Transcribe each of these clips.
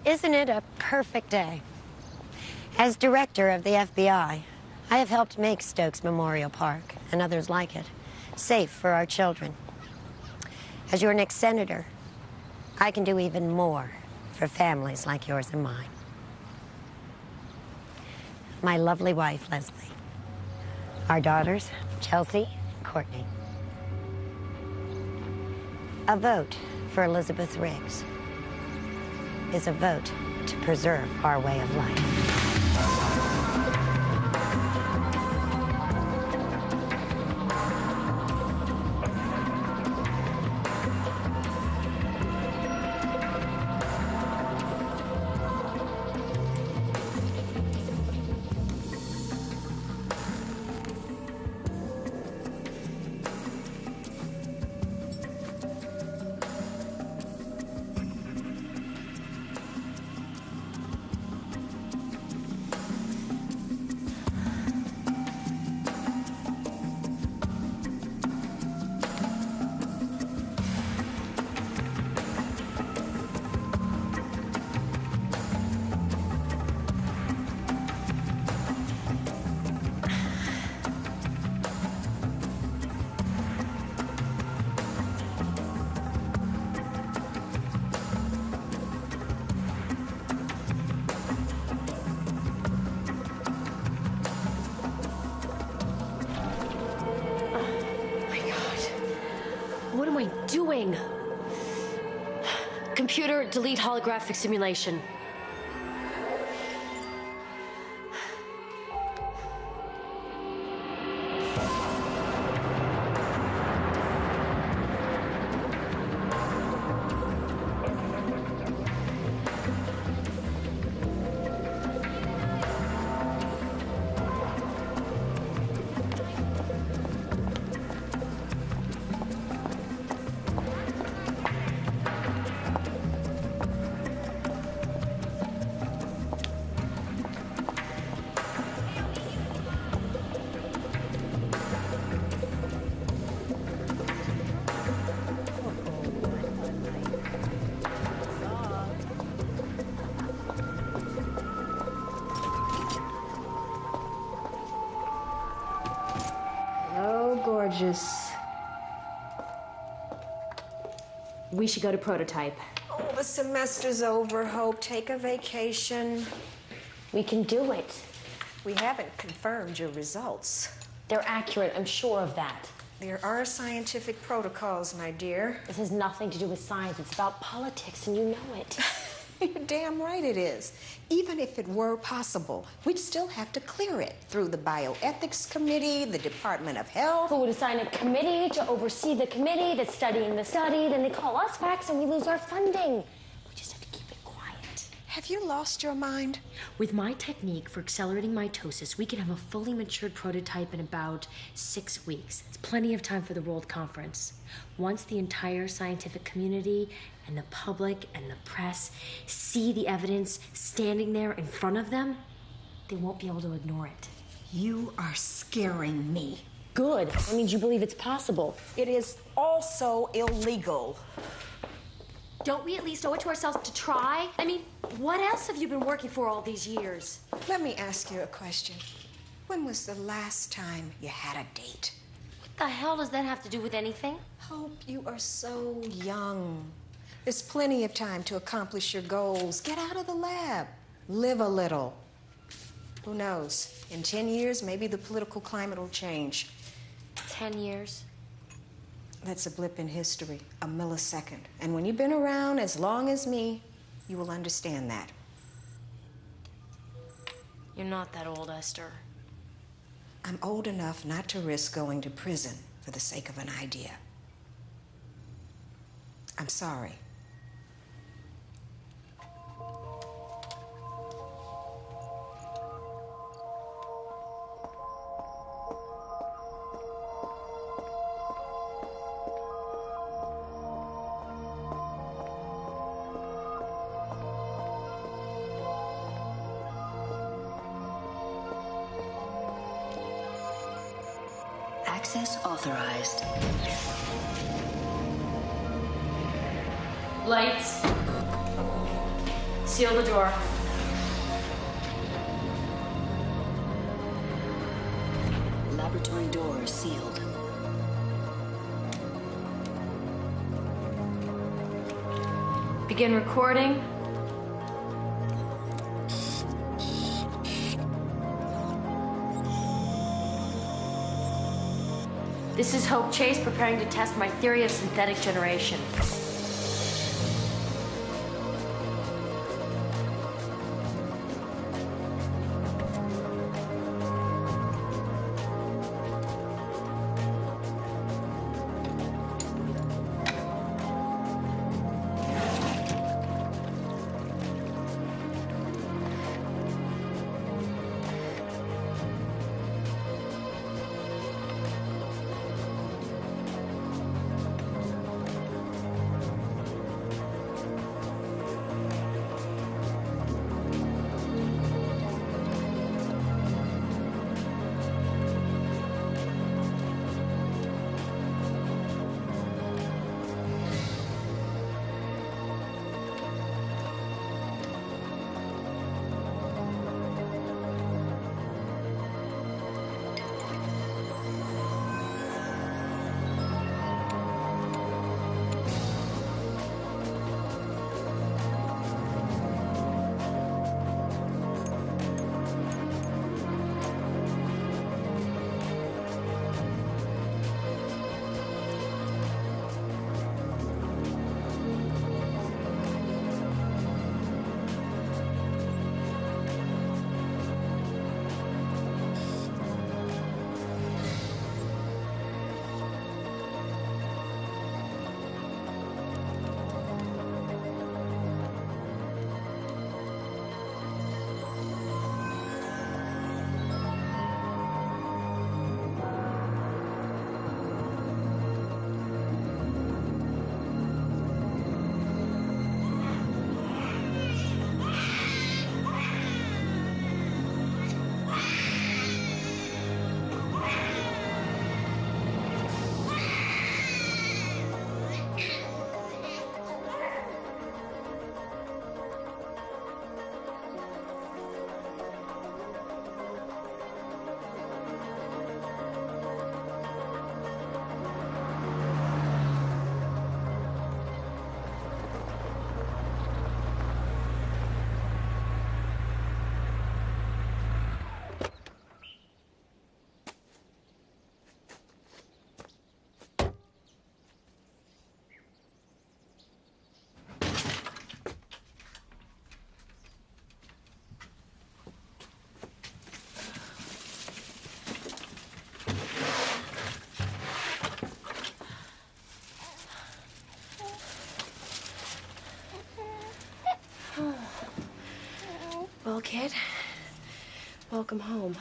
Isn't it a perfect day? As director of the FBI, I have helped make Stokes Memorial Park, and others like it, safe for our children. As your next senator, I can do even more for families like yours and mine. My lovely wife, Leslie. Our daughters, Chelsea and Courtney. A vote for Elizabeth Riggs is a vote to preserve our way of life. What am I doing? Computer, delete holographic simulation. Gorgeous. We should go to prototype. Oh, the semester's over, Hope. Take a vacation. We can do it. We haven't confirmed your results. They're accurate, I'm sure of that. There are scientific protocols, my dear. This has nothing to do with science. It's about politics, and you know it. You're damn right it is. Even if it were possible, we'd still have to clear it through the Bioethics Committee, the Department of Health. Who would assign a committee to oversee the committee that's studying the study, then they call us facts and we lose our funding. We just have to keep it quiet. Have you lost your mind? With my technique for accelerating mitosis, we can have a fully matured prototype in about 6 weeks. It's plenty of time for the World Conference. Once the entire scientific community and the public and the press see the evidence standing there in front of them, they won't be able to ignore it. You are scaring me. Good. That means you believe it's possible. It is also illegal. Don't we at least owe it to ourselves to try? I mean, what else have you been working for all these years? Let me ask you a question. When was the last time you had a date? What the hell does that have to do with anything? Hope, you are so young. There's plenty of time to accomplish your goals. Get out of the lab. Live a little. Who knows? In 10 years, maybe the political climate will change. 10 years? That's a blip in history, a millisecond. And when you've been around as long as me, you will understand that. You're not that old, Esther. I'm old enough not to risk going to prison for the sake of an idea. I'm sorry. Access authorized. Lights. Seal the door. Laboratory door sealed. Begin recording. This is Hope Chase preparing to test my theory of synthetic generation. Well, kid, welcome home.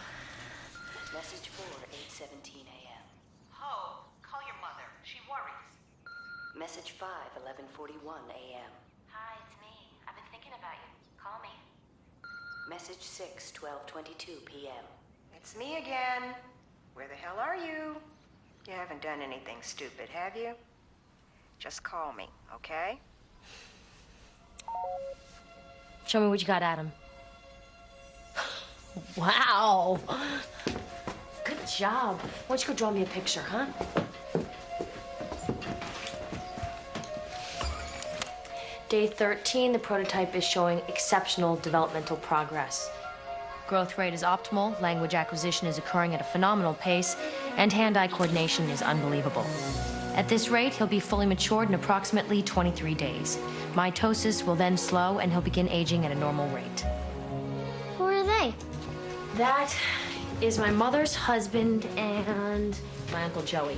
Message 4, 8:17 a.m. Ho, call your mother. She worries. Message 5, 11:41 a.m. Hi, it's me. I've been thinking about you. Call me. Message 6, 12:22 p.m. It's me again. Where the hell are you? You haven't done anything stupid, have you? Just call me, okay? Show me what you got, Adam. Wow. Good job. Why don't you go draw me a picture, huh? Day 13, the prototype is showing exceptional developmental progress. Growth rate is optimal, language acquisition is occurring at a phenomenal pace, and hand-eye coordination is unbelievable. At this rate, he'll be fully matured in approximately 23 days. Mitosis will then slow, and he'll begin aging at a normal rate. Who are they? That is my mother's husband and my Uncle Joey.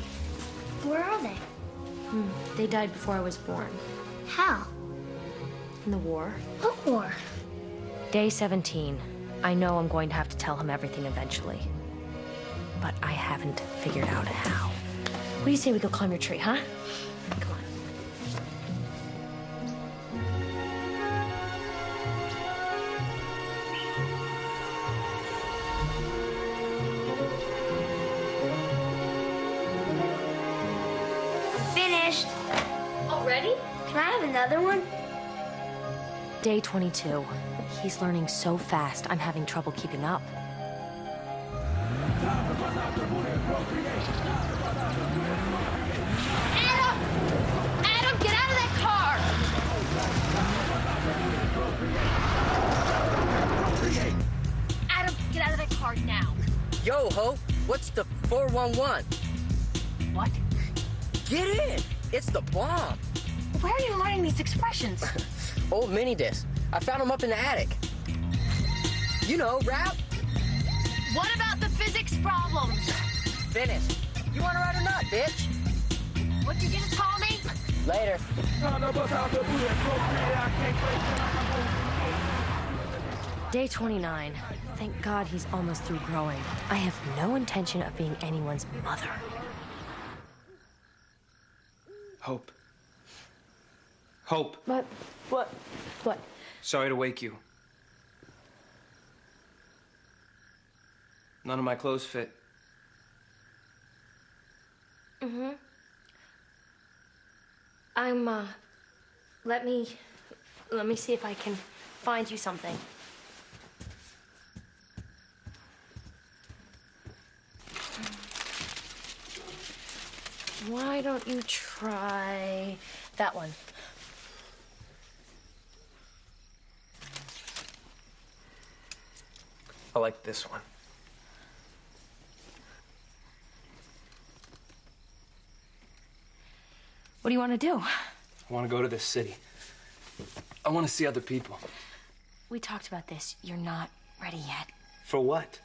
Where are they? They died before I was born. How? In the war. What war? Day 17. I know I'm going to have to tell him everything eventually. But I haven't figured out how. What do you say we go climb your tree, huh? Come on. Finished. Already? Can I have another one? Day 22. He's learning so fast, I'm having trouble keeping up. Adam! Adam, get out of that car! Adam, get out of that car now. Yo, Hope, what's the 411? What? Get in! It's the bomb! Where are you learning these expressions? Old mini disc. I found them up in the attic. You know, rap. What about the physics problems? Finished. You wanna ride or not, bitch? What did you just call me? Later. Day 29. Thank God he's almost through growing. I have no intention of being anyone's mother. Hope. Hope. What? What? What? Sorry to wake you. None of my clothes fit. Mm-hmm. Let me see if I can find you something. Why don't you try that one? I like this one. What do you want to do? I want to go to this city. I want to see other people. We talked about this. You're not ready yet. For what?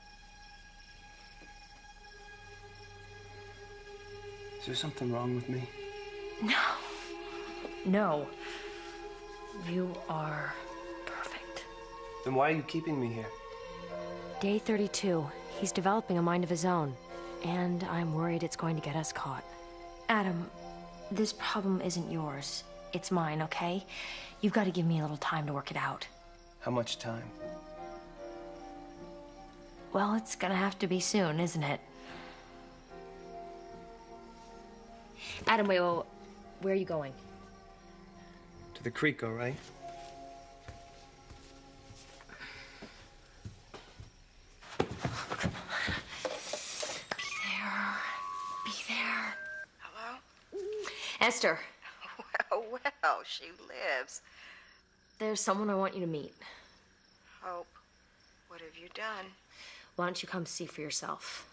Is there something wrong with me? No. No. You are perfect. Then why are you keeping me here? Day 32. He's developing a mind of his own. And I'm worried it's going to get us caught. Adam, this problem isn't yours. It's mine, okay? You've got to give me a little time to work it out. How much time? Well, it's gonna have to be soon, isn't it? Adam, wait, where are you going? To the creek, all right? Be there. Hello? Esther, Well, she lives. there's someone I want you to meet. Hope, what have you done? Why don't you come see for yourself?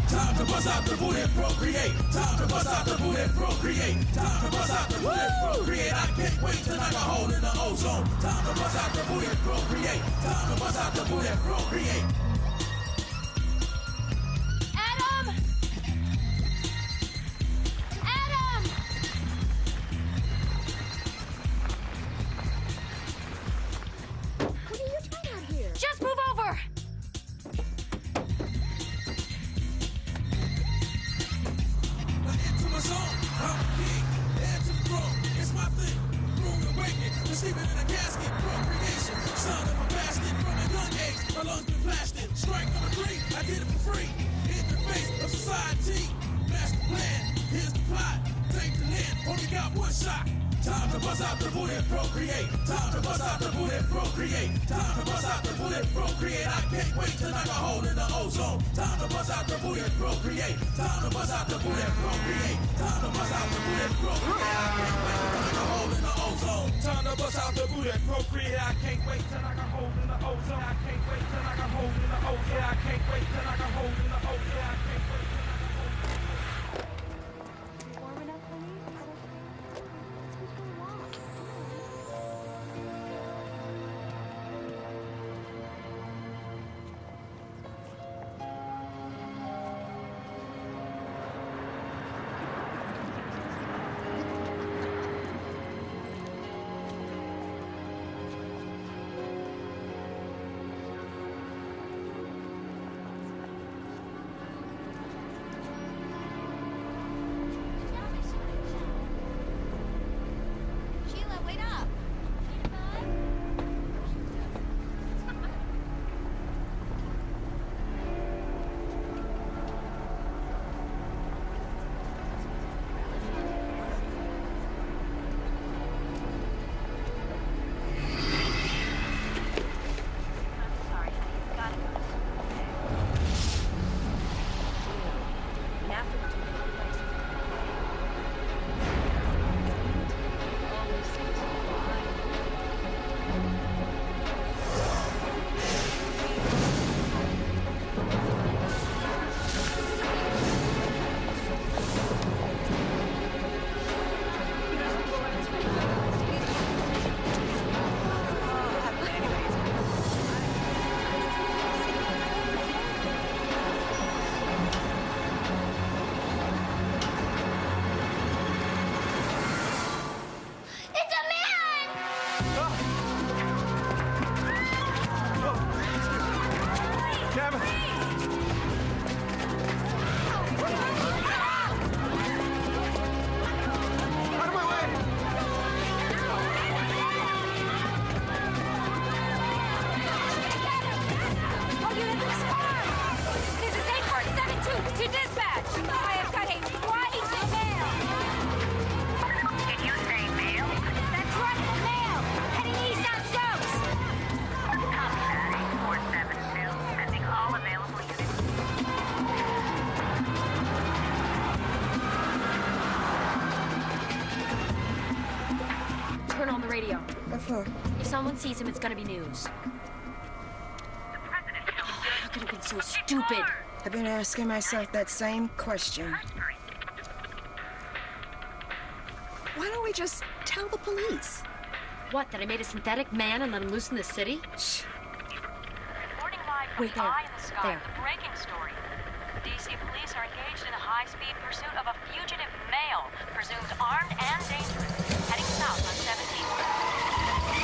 Time to bust out the boot and procreate. Time to bust out the boot and procreate. Time to bust out the boot and procreate. I can't wait till I got a hole in the ozone. Time to bust out the boot and procreate. Time to bust out the boot and procreate. Adam! Adam! What are you doing out here? Just move over! I'm king, heir to the throne, it's my thing. Rude awakening, we're sleeping in a casket, procreation. Son of a bastard from a young age, my lungs been blasted. Strike number 3, I did it for free. In the face of society, master plan, here's the plot. Take the land, only got one shot. Time to bust out the boot and procreate. Time to bust out the boot and procreate. Time to bust out the boot and procreate. I can't wait till I got a hole in the ozone. Time to bust out the boot and procreate. Time to bust out the boot and procreate. Time to bust out the boot and procreate. I can't wait till I got a hole in the ozone. Time to bust out the boot and procreate. I can't wait till I got a hole in the ozone. I can't wait till I got a hole in the ozone. I can't wait till I got a hole in the ozone. I can't wait till I got a hole in the ozone. on the radio. What for? If someone sees him, it's gonna be news. How could have been so stupid? I've been asking myself that same question. Why don't we just tell the police? What, that I made a synthetic man and let him loose in the city? Shh. Reporting live from Wait, there. Eye in the Sky, There. the breaking story. DC police are engaged in a high-speed pursuit of a fugitive male, presumed armed and dangerous, heading south on 17th.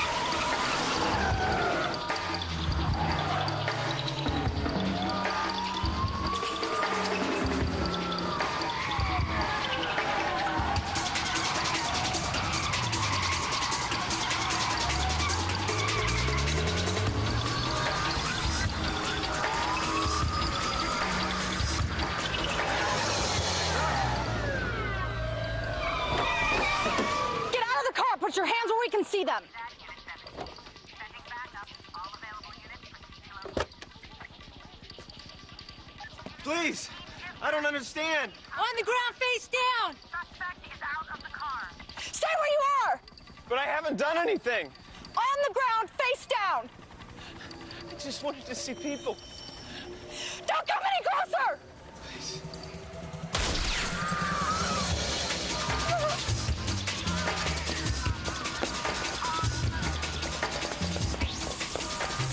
Get out of the car! Put your hands where we can see them! Please, I don't understand. On the ground, face down! Suspect is out of the car. Stay where you are! But I haven't done anything. On the ground, face down! I just wanted to see people. Don't come any closer! Please.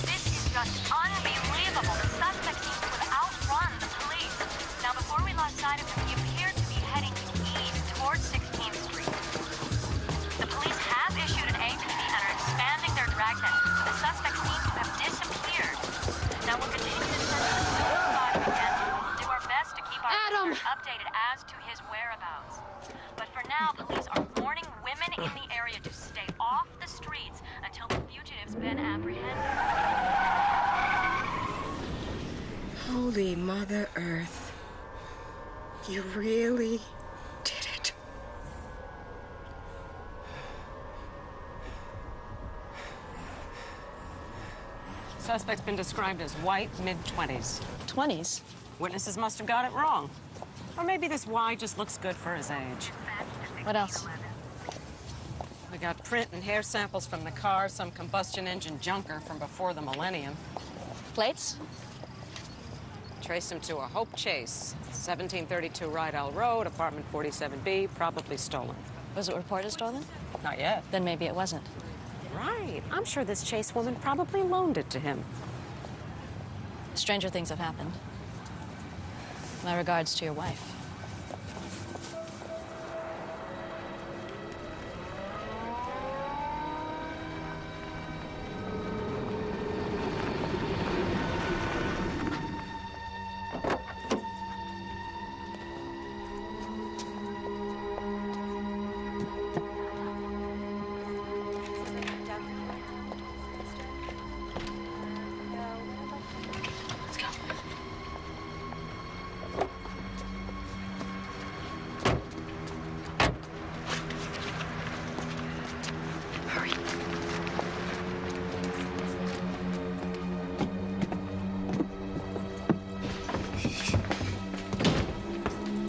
This is just unbelievable. The suspect seems to have outrun the police. Now, before we lost sight of him, he appeared to be heading east towards 16th Street. The police have issued an APB and are expanding their dragnet, but the suspect seems to have disappeared. Now, we'll continue to search the police body again. We'll do our best to keep our listeners updated as to his whereabouts. But for now, police are warning women in the area to stay off the streets until the fugitive's been apprehended. Holy Mother Earth. You really did it. Suspect's been described as white, mid-20s. 20s? Witnesses must have got it wrong. Or maybe this Y just looks good for his age. What else? We got print and hair samples from the car, some combustion engine junker from before the millennium. Plates? Traced him to a Hope Chase, 1732 Rydell Road, apartment 47B, probably stolen. Was it reported stolen? Not yet. Then maybe it wasn't. Right. I'm sure this Chase woman probably loaned it to him. Stranger things have happened. My regards to your wife. Let's go. Hurry.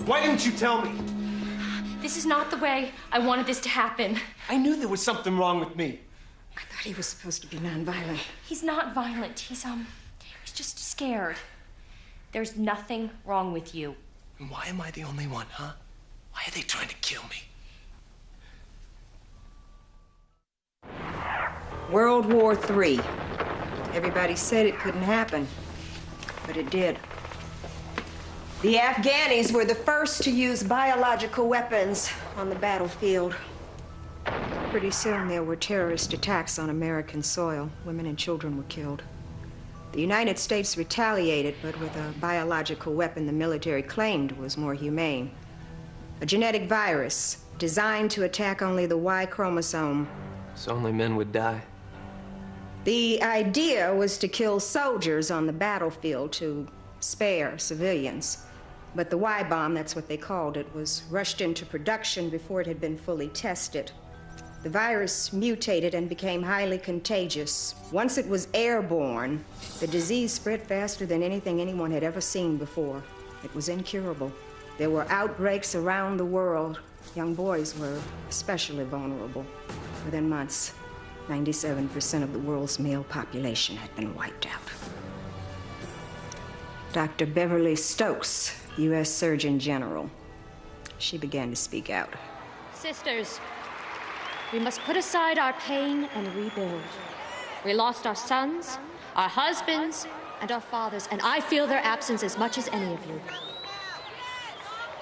Why didn't you tell me? This is not the way I wanted this to happen. I knew there was something wrong with me. I thought he was supposed to be nonviolent. He's not violent. He's just scared. There's nothing wrong with you. And why am I the only one, huh? Why are they trying to kill me? World War III. Everybody said it couldn't happen, but it did. The Afghanis were the first to use biological weapons on the battlefield. Pretty soon there were terrorist attacks on American soil. Women and children were killed. The United States retaliated, but with a biological weapon the military claimed was more humane. A genetic virus designed to attack only the Y chromosome. So only men would die. The idea was to kill soldiers on the battlefield to spare civilians. But the Y bomb, that's what they called it, was rushed into production before it had been fully tested. The virus mutated and became highly contagious. Once it was airborne, the disease spread faster than anything anyone had ever seen before. It was incurable. There were outbreaks around the world. Young boys were especially vulnerable. Within months, 97% of the world's male population had been wiped out. Dr. Beverly Stokes, U.S. Surgeon General, she began to speak out. Sisters, we must put aside our pain and rebuild. We lost our sons, our husbands, and our fathers, and I feel their absence as much as any of you.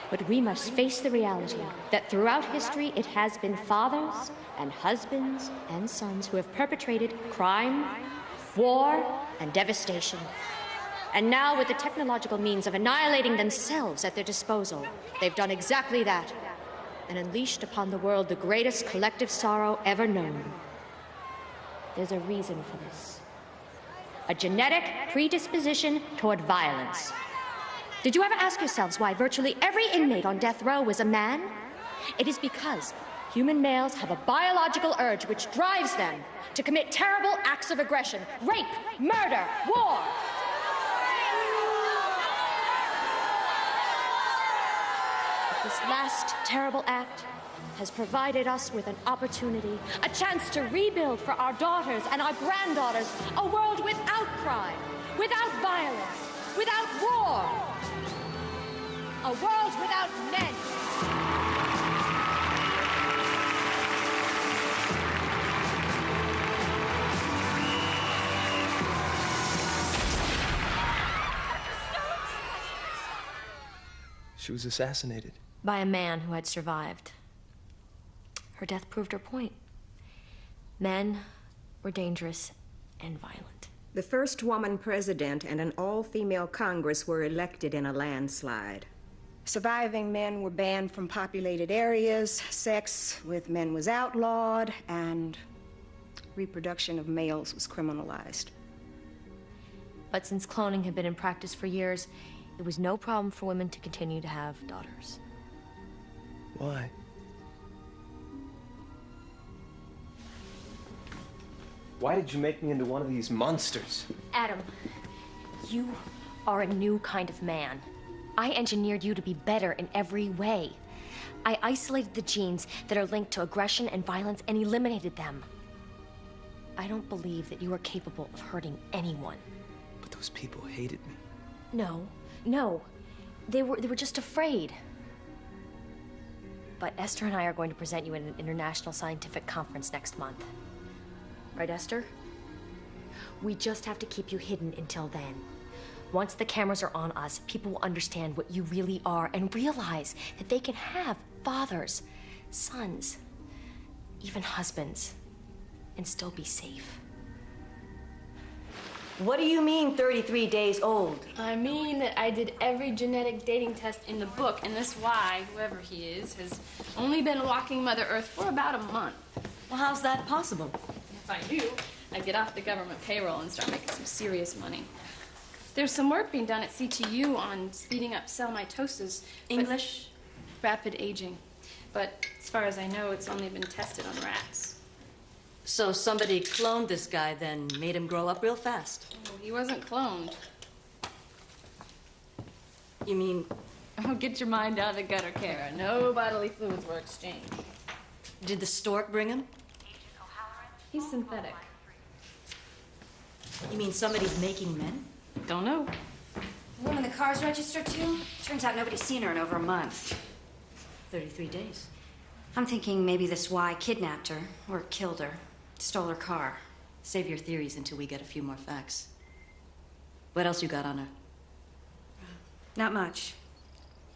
But we must face the reality that throughout history it has been fathers and husbands and sons who have perpetrated crime, war, and devastation. And now, with the technological means of annihilating themselves at their disposal, they've done exactly that and unleashed upon the world the greatest collective sorrow ever known. There's a reason for this. A genetic predisposition toward violence. Did you ever ask yourselves why virtually every inmate on death row was a man? It is because human males have a biological urge which drives them to commit terrible acts of aggression, rape, murder, war. This last terrible act has provided us with an opportunity, a chance to rebuild for our daughters and our granddaughters a world without crime, without violence, without war. A world without men. She was assassinated. By a man who had survived. Her death proved her point. Men were dangerous and violent. The first woman president and an all-female Congress were elected in a landslide. Surviving men were banned from populated areas, sex with men was outlawed, and reproduction of males was criminalized. But since cloning had been in practice for years, it was no problem for women to continue to have daughters. Why? Why did you make me into one of these monsters? Adam, you are a new kind of man. I engineered you to be better in every way. I isolated the genes that are linked to aggression and violence and eliminated them. I don't believe that you are capable of hurting anyone. But those people hated me. No. They were just afraid. But Esther and I are going to present you at an international scientific conference next month. Right, Esther? We just have to keep you hidden until then. Once the cameras are on us, people will understand what you really are and realize that they can have fathers, sons, even husbands, and still be safe. What do you mean 33 days old? I mean that I did every genetic dating test in the book, and this Y, whoever he is, has only been walking Mother Earth for about a month. Well, how's that possible? If I knew, I'd get off the government payroll and start making some serious money. There's some work being done at CTU on speeding up cell mitosis. English? Rapid aging. But as far as I know, it's only been tested on rats. So somebody cloned this guy, then made him grow up real fast. Oh, he wasn't cloned. You mean? Oh, get your mind out of the gutter, Kara. No bodily fluids were exchanged. Did the stork bring him? He's synthetic. You mean somebody's making men? Don't know. The woman the car's registered to? Turns out nobody's seen her in over a month. 33 days. I'm thinking maybe this Y kidnapped her or killed her. Stole her car. Save your theories until we get a few more facts. What else you got on her? Not much.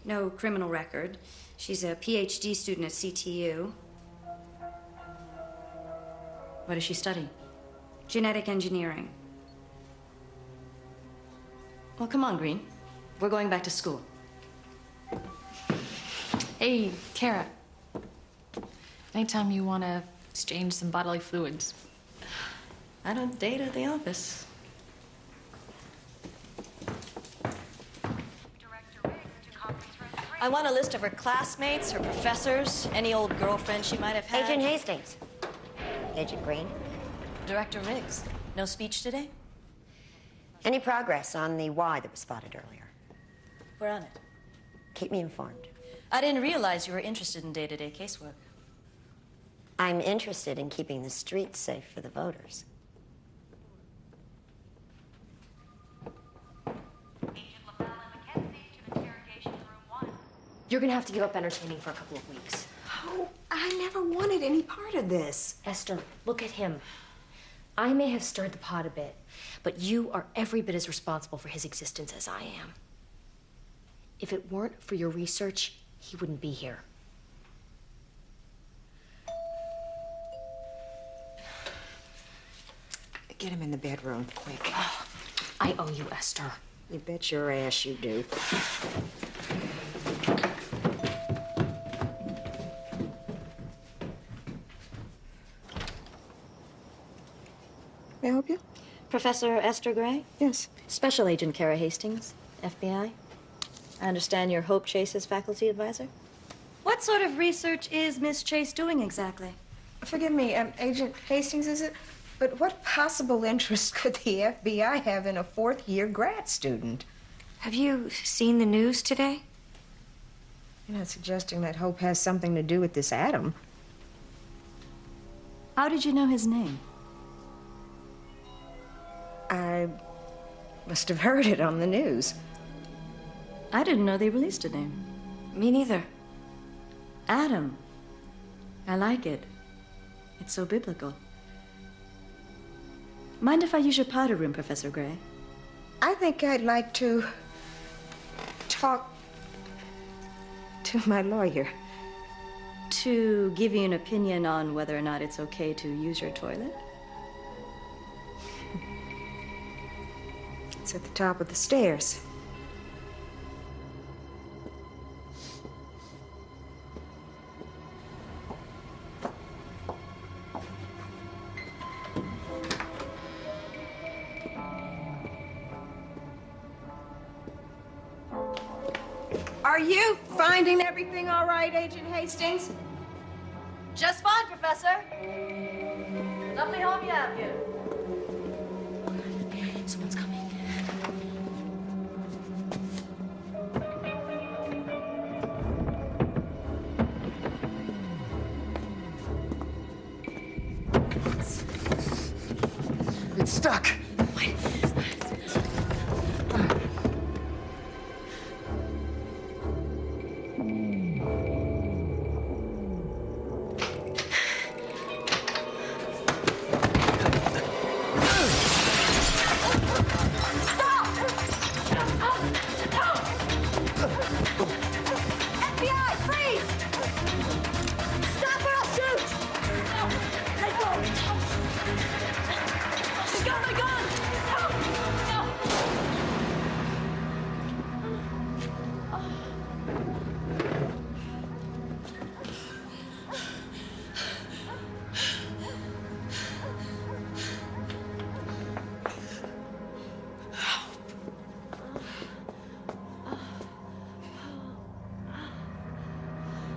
No criminal record. She's a PhD student at CTU. What does she study? Genetic engineering. Well, come on, Green. We're going back to school. Hey, Kara. Anytime you want to exchange some bodily fluids. I don't date at the office. I want a list of her classmates, her professors, any old girlfriend she might have had. Agent Hastings. Agent Green. Director Riggs. No speech today? Any progress on the Y that was spotted earlier? We're on it. Keep me informed. I didn't realize you were interested in day-to-day casework. I'm interested in keeping the streets safe for the voters. You're gonna have to give up entertaining for a couple of weeks. Oh, I never wanted any part of this. Esther, look at him. I may have stirred the pot a bit, but you are every bit as responsible for his existence as I am. If it weren't for your research, he wouldn't be here. Get him in the bedroom, quick. I owe you, Esther. You bet your ass you do. May I help you? Professor Esther Gray? Yes. Special Agent Kara Hastings, FBI. I understand you're Hope Chase's faculty advisor? What sort of research is Miss Chase doing exactly? Forgive me, Agent Hastings, is it? But what possible interest could the FBI have in a fourth-year grad student? Have you seen the news today? You're not suggesting that Hope has something to do with this atom. How did you know his name? I must have heard it on the news. I didn't know they released a name. Me neither. Adam. I like it. It's so biblical. Mind if I use your powder room, Professor Gray? I think I'd like to talk to my lawyer. To give you an opinion on whether or not it's okay to use your toilet? It's at the top of the stairs. Are you finding everything all right, Agent Hastings? Just fine, Professor. Let me help you out here. Someone's coming. It's stuck. FBI, freeze! Stop or I'll shoot! Let go! She's got my gun! No!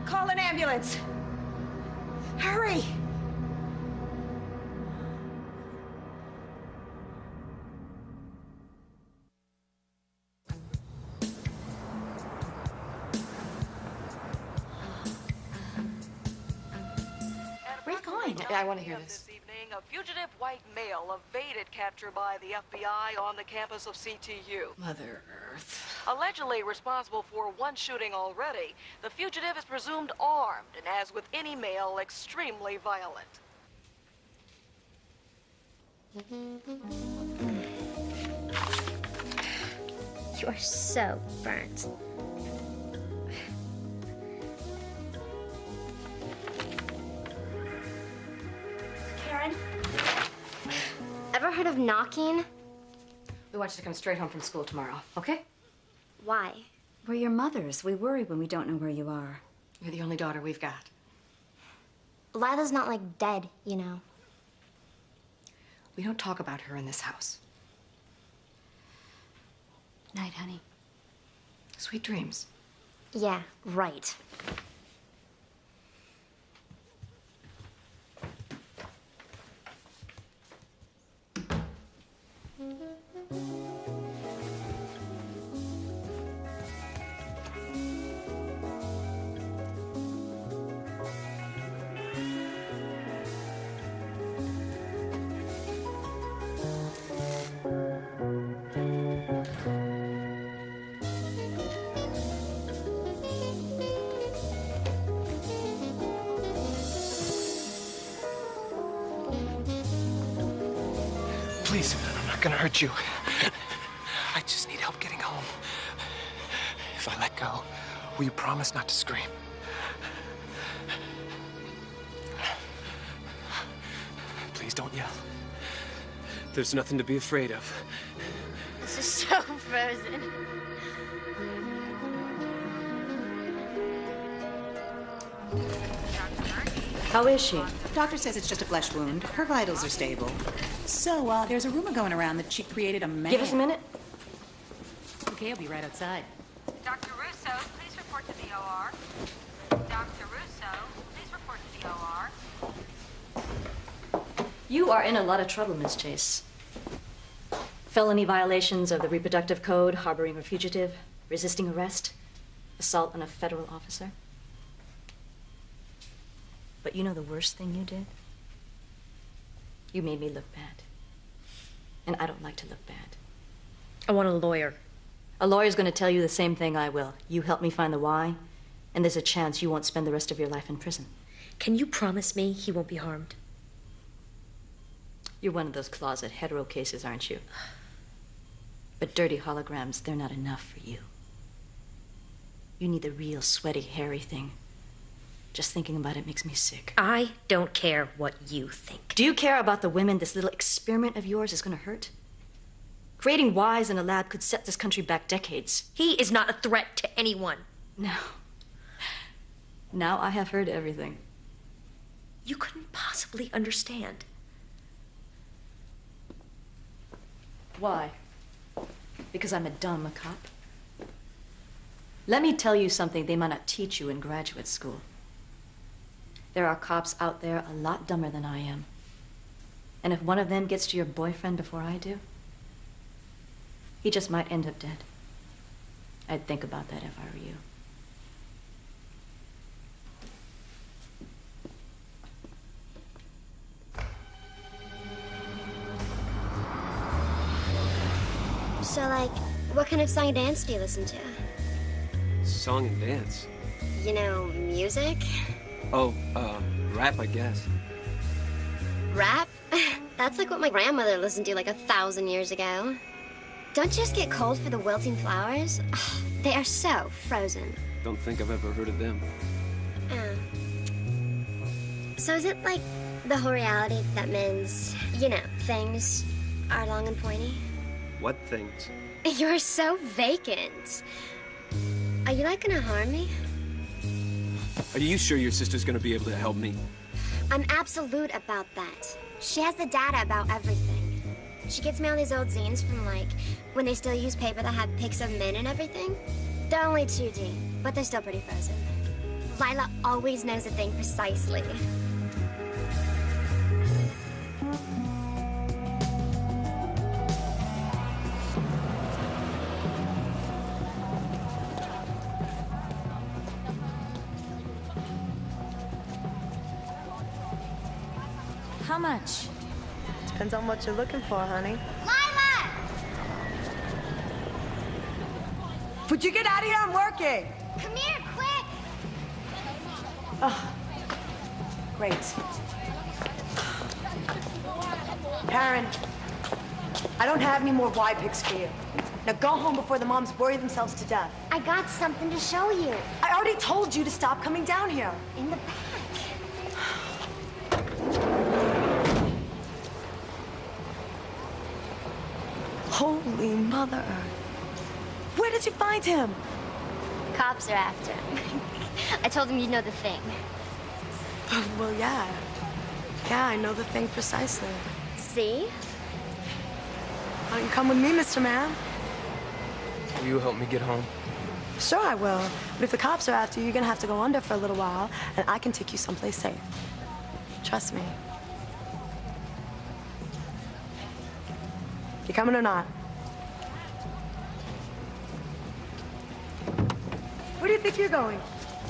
Call an ambulance. Hurry! Where are you going? I want to hear this. A fugitive white male evaded capture by the FBI on the campus of CTU. Mother Earth. Allegedly responsible for one shooting already, the fugitive is presumed armed and, as with any male, extremely violent. You are so burnt. Karen? Ever heard of knocking? We want you to come straight home from school tomorrow, okay? Why? We're your mothers. We worry when we don't know where you are. You're the only daughter we've got. Lila's not like dead, you know. We don't talk about her in this house. Night, honey. Sweet dreams. Yeah, right. Please, I'm not gonna hurt you. I just need help getting home. If I let go, will you promise not to scream? Please don't yell. There's nothing to be afraid of. This is so frozen. How is she? Doctor says it's just a flesh wound. Her vitals are stable. So, there's a rumor going around that she created a man. Give us a minute. Okay, I'll be right outside. Dr. Russo, please report to the OR. Dr. Russo, please report to the OR. You are in a lot of trouble, Miss Chase. Felony violations of the reproductive code, harboring a fugitive, resisting arrest, assault on a federal officer. But you know the worst thing you did? You made me look bad. And I don't like to look bad. I want a lawyer. A lawyer's gonna tell you the same thing I will. You help me find the why, and there's a chance you won't spend the rest of your life in prison. Can you promise me he won't be harmed? You're one of those closet hetero cases, aren't you? But dirty holograms, they're not enough for you. You need the real sweaty, hairy thing. Just thinking about it makes me sick. I don't care what you think. Do you care about the women this little experiment of yours is gonna hurt? Creating Ys in a lab could set this country back decades. He is not a threat to anyone. No. Now I have heard everything. You couldn't possibly understand. Why? Because I'm a dumb cop? Let me tell you something they might not teach you in graduate school. There are cops out there a lot dumber than I am. And if one of them gets to your boyfriend before I do, he just might end up dead. I'd think about that if I were you. So, like, what kind of song and dance do you listen to? Song and dance. You know, music? Oh, rap, I guess. Rap? That's like what my grandmother listened to like 1,000 years ago. Don't you just get cold for the wilting flowers? They are so frozen. Don't think I've ever heard of them. So is it like the whole reality that men's, you know, things are long and pointy? What things? You're so vacant. Are you like gonna harm me? Are you sure your sister's gonna be able to help me? I'm absolute about that. She has the data about everything. She gets me all these old zines from, like, when they still use paper that had pics of men and everything. They're only 2D, but they're still pretty frozen. Lila always knows a thing precisely. How much? Depends on what you're looking for, honey. Lila! Would you get out of here? I'm working. Come here, quick! Oh, great. Karen, I don't have any more Y pics for you. Now go home before the moms worry themselves to death. I got something to show you. I already told you to stop coming down here. In the back. Holy Mother Earth. Where did you find him? Cops are after him. I told him you'd know the thing. Well, yeah. Yeah, I know the thing precisely. See? Why don't you come with me, Mr. Man? Will you help me get home? Sure, I will. But if the cops are after you, you're gonna have to go under for a little while, and I can take you someplace safe. Trust me. You coming or not? Where do you think you're going?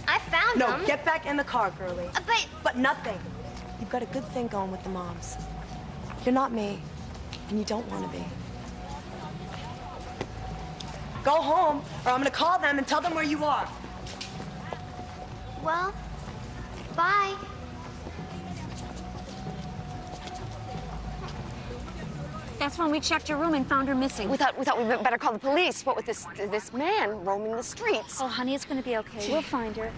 I found No, them. get back in the car, girlie. But nothing. You've got a good thing going with the moms. You're not me, and you don't want to be. Go home, or I'm gonna call them and tell them where you are. Well, bye. That's when we checked your room and found her missing. We thought we better call the police. What with this man roaming the streets? Oh, honey, it's gonna be okay. We'll find her.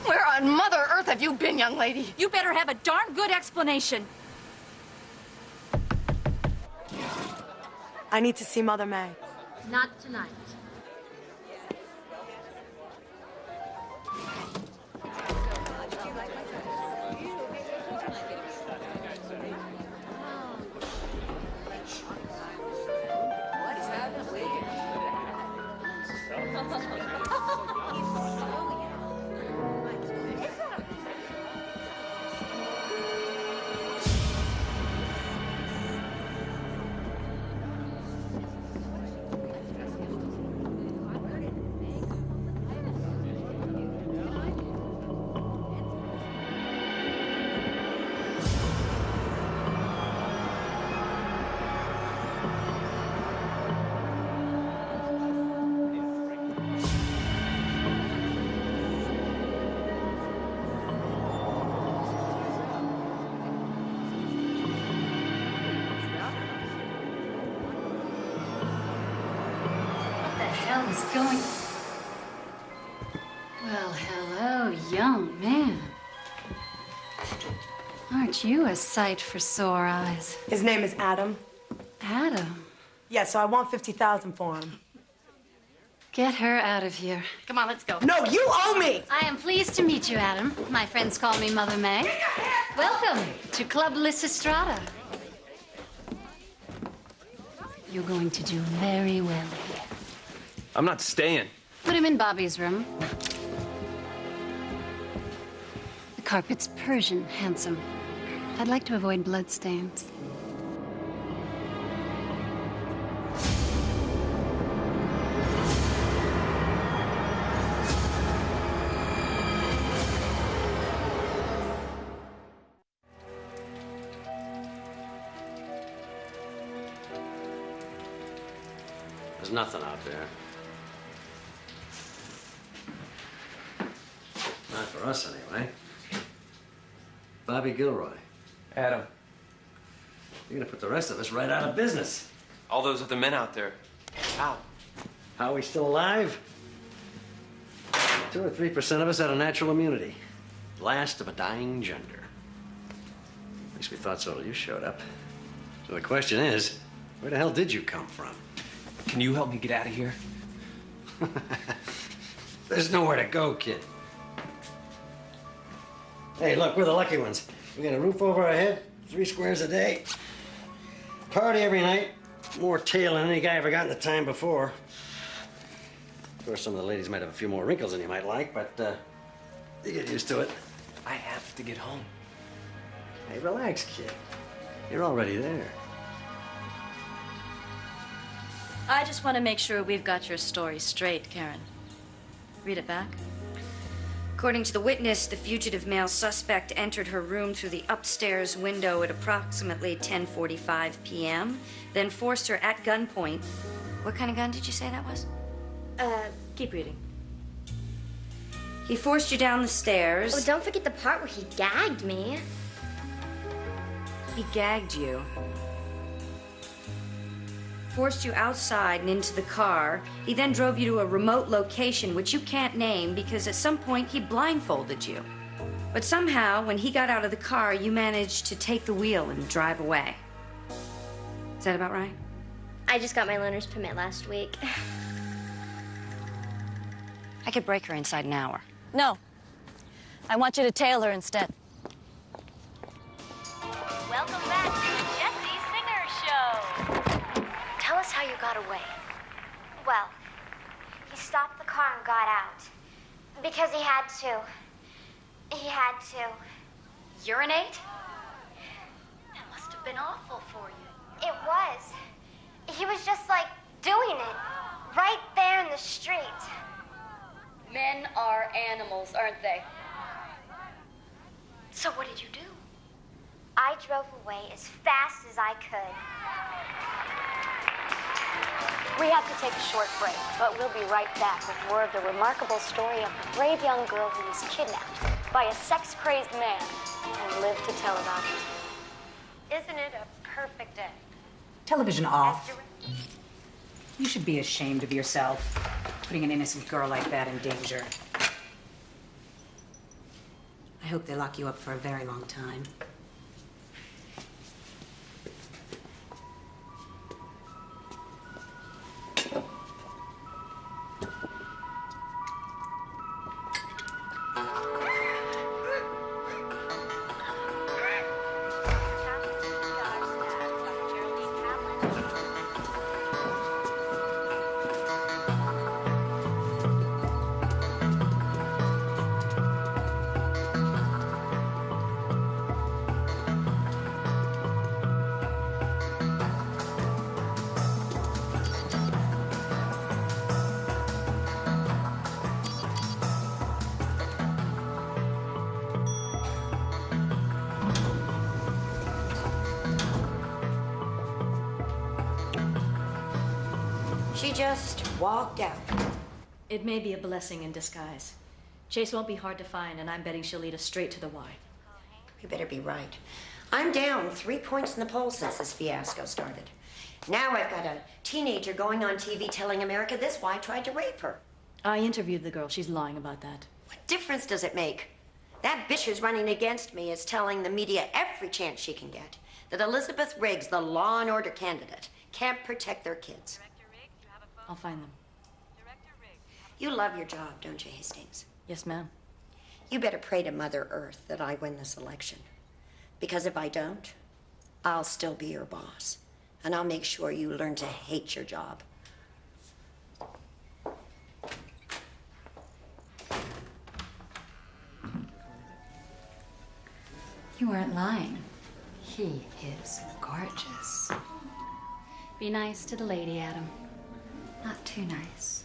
Where on Mother Earth have you been, young lady? You better have a darn good explanation. I need to see Mother May. Not tonight. What is going? Well, hello, young man. Aren't you a sight for sore eyes? His name is Adam. Adam? Yeah, so I want 50,000 for him. Get her out of here. Come on, let's go. No, you owe me! I am pleased to meet you, Adam. My friends call me Mother May. Welcome to Club Lysistrata. You're going to do very well here. I'm not staying. Put him in Bobby's room. The carpet's Persian, handsome. I'd like to avoid bloodstains. There's nothing out there. Not for us, anyway. Bobby Gilroy. Adam. You're gonna put the rest of us right out of business. All those other men out there. How? How are we still alive? 2 or 3% of us had a natural immunity. Last of a dying gender. At least we thought so till you showed up. So the question is, where the hell did you come from? Can you help me get out of here? There's nowhere to go, kid. Hey, look, we're the lucky ones. We got a roof over our head, 3 squares a day. Party every night. More tail than any guy ever got in the time before. Of course, some of the ladies might have a few more wrinkles than you might like, but you get used to it. I have to get home. Hey, relax, kid. You're already there. I just want to make sure we've got your story straight, Karen. Read it back. According to the witness, the fugitive male suspect entered her room through the upstairs window at approximately 10:45 p.m., then forced her at gunpoint. What kind of gun did you say that was? Keep reading. He forced you down the stairs. Oh, don't forget the part where he gagged me. He gagged you. Forced you outside and into the car. He then drove you to a remote location, which you can't name because at some point he blindfolded you. But somehow, when he got out of the car, you managed to take the wheel and drive away. Is that about right? I just got my learner's permit last week. I could break her inside an hour. No. I want you to tail her instead. Welcome back to the Jessie Singer Show. Tell us how you got away. Well, he stopped the car and got out. Because he had to. He had to. Urinate? That must have been awful for you. It was. He was just like doing it. Right there in the street. Men are animals, aren't they? So what did you do? I drove away as fast as I could. We have to take a short break, but we'll be right back with more of the remarkable story of the brave young girl who was kidnapped by a sex-crazed man and lived to tell about it. Isn't it a perfect day? Television off. You should be ashamed of yourself, putting an innocent girl like that in danger. I hope they lock you up for a very long time. She just walked out. It may be a blessing in disguise. Chase won't be hard to find, and I'm betting she'll lead us straight to the Y. You better be right. I'm down 3 points in the poll since this fiasco started. Now I've got a teenager going on TV telling America this Y tried to rape her. I interviewed the girl. She's lying about that. What difference does it make? That bitch who's running against me is telling the media every chance she can get that Elizabeth Riggs, the law and order candidate, can't protect their kids. I'll find them. You love your job, don't you, Hastings? Yes, ma'am. You better pray to Mother Earth that I win this election. Because if I don't, I'll still be your boss. And I'll make sure you learn to hate your job. You weren't lying. He is gorgeous. Be nice to the lady, Adam. Not too nice.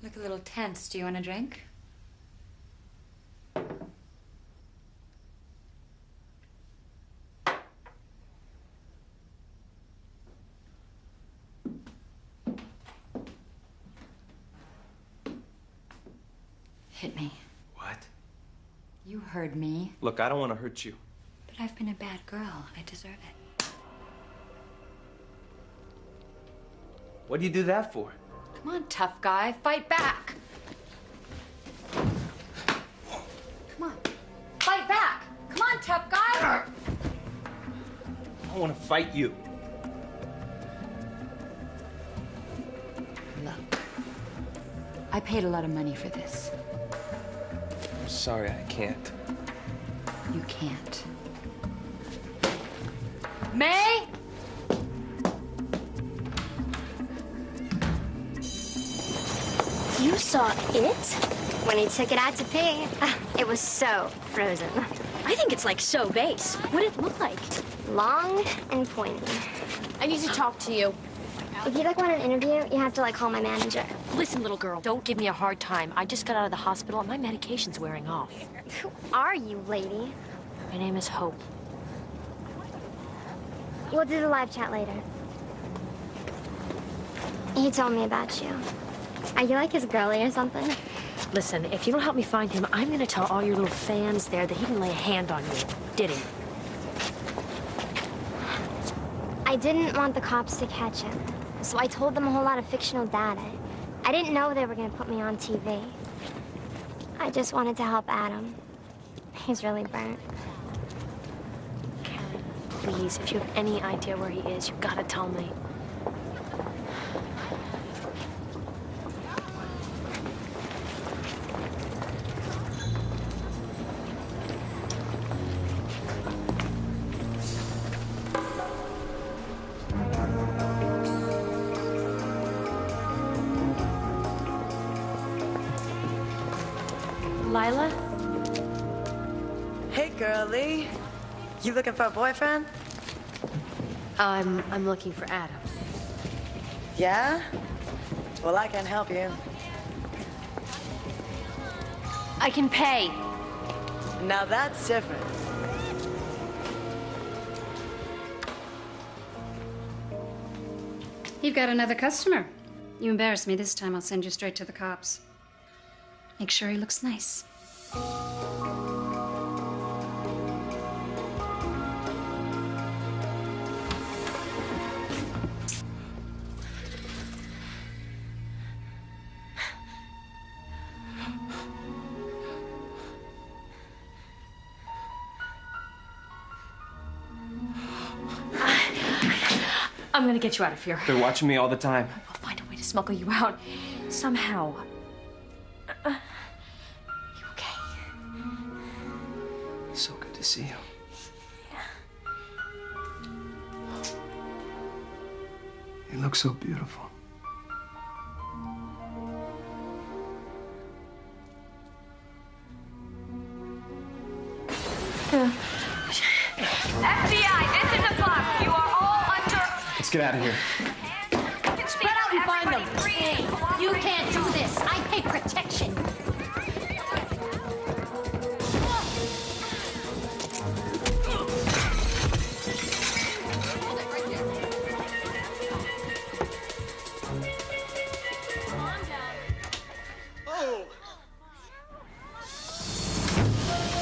Look a little tense. Do you want a drink? Hit me. What? You heard me. Look, I don't want to hurt you. But I've been a bad girl. I deserve it. What do you do that for? Come on, tough guy. Fight back. Come on. Fight back. Come on, tough guy. I don't want to fight you. Look, I paid a lot of money for this. I'm sorry, I can't. You can't. May? You saw it? When he took it out to pee. It was so frozen. I think it's like so base. What did it look like? Long and pointy. I need to talk to you. If you want an interview, you have to call my manager. Listen, little girl, don't give me a hard time. I just got out of the hospital and my medication's wearing off. Who are you, lady? My name is Hope. We'll do the live chat later. He told me about you. Are you like his girlie or something? Listen, if you don't help me find him, I'm gonna tell all your little fans there that he didn't lay a hand on you. Did he? I didn't want the cops to catch him, so I told them a whole lot of fictional data. I didn't know they were gonna put me on TV. I just wanted to help Adam. He's really burnt. Karen, please, if you have any idea where he is, you've gotta tell me. Lila? Hey, girlie. You looking for a boyfriend? I'm looking for Adam. Yeah? Well, I can help you. I can pay. Now that's different. You've got another customer. You embarrass me this time, I'll send you straight to the cops. Make sure he looks nice. I'm gonna get you out of here. They're watching me all the time. We'll find a way to smuggle you out. Somehow. You okay? So good to see you. You look so beautiful. FBI, this is a clock. You are all under... Let's get out of here. Spread out and find them. You can't do this. I pay protection.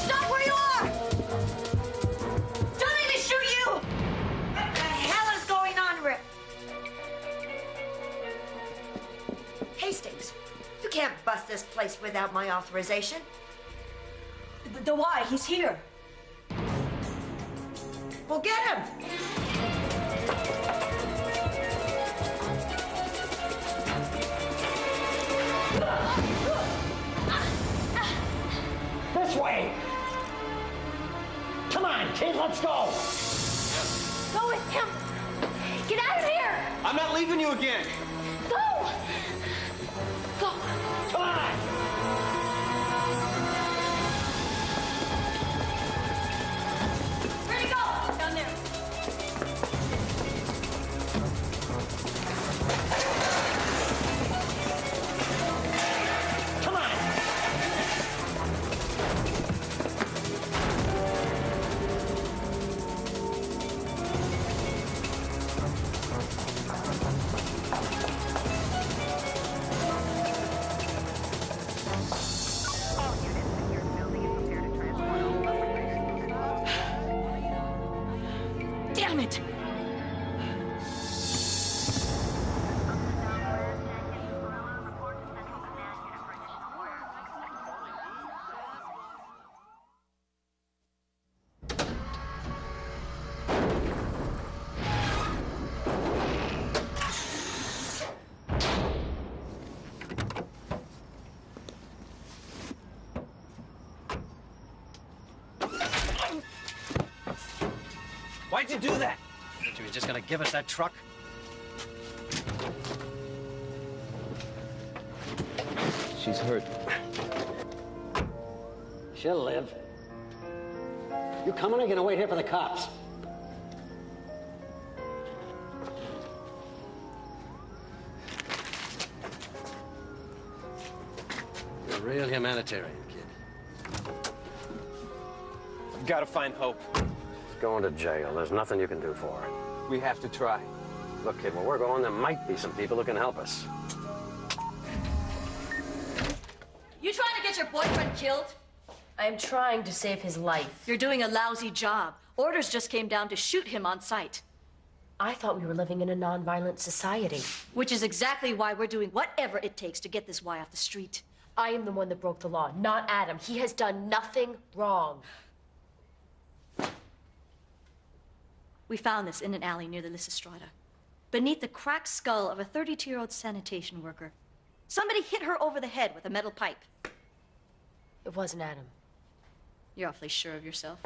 Stop where you are! Don't let me shoot you! What the hell is going on, Rick? Hastings, you can't bust this place without my authorization. The why? He's here. Well, get him! This way! Come on, kid, let's go! Go with him! Get out of here! I'm not leaving you again. Go! Go! Come on! Where'd he go? Down there. Come on! Damn it! Why'd you do that? Thought you were just gonna give us that truck? She's hurt. She'll live. You coming or gonna wait here for the cops? You're a real humanitarian, kid. I've got to find Hope. Going to jail. There's nothing you can do for her. We have to try. Look, kid, where we're going, there might be some people who can help us. You trying to get your boyfriend killed? I'm trying to save his life. You're doing a lousy job. Orders just came down to shoot him on sight. I thought we were living in a non-violent society. Which is exactly why we're doing whatever it takes to get this Y off the street. I am the one that broke the law, not Adam. He has done nothing wrong. We found this in an alley near the Lysistrata, beneath the cracked skull of a 32-year-old sanitation worker. Somebody hit her over the head with a metal pipe. It wasn't Adam. You're awfully sure of yourself.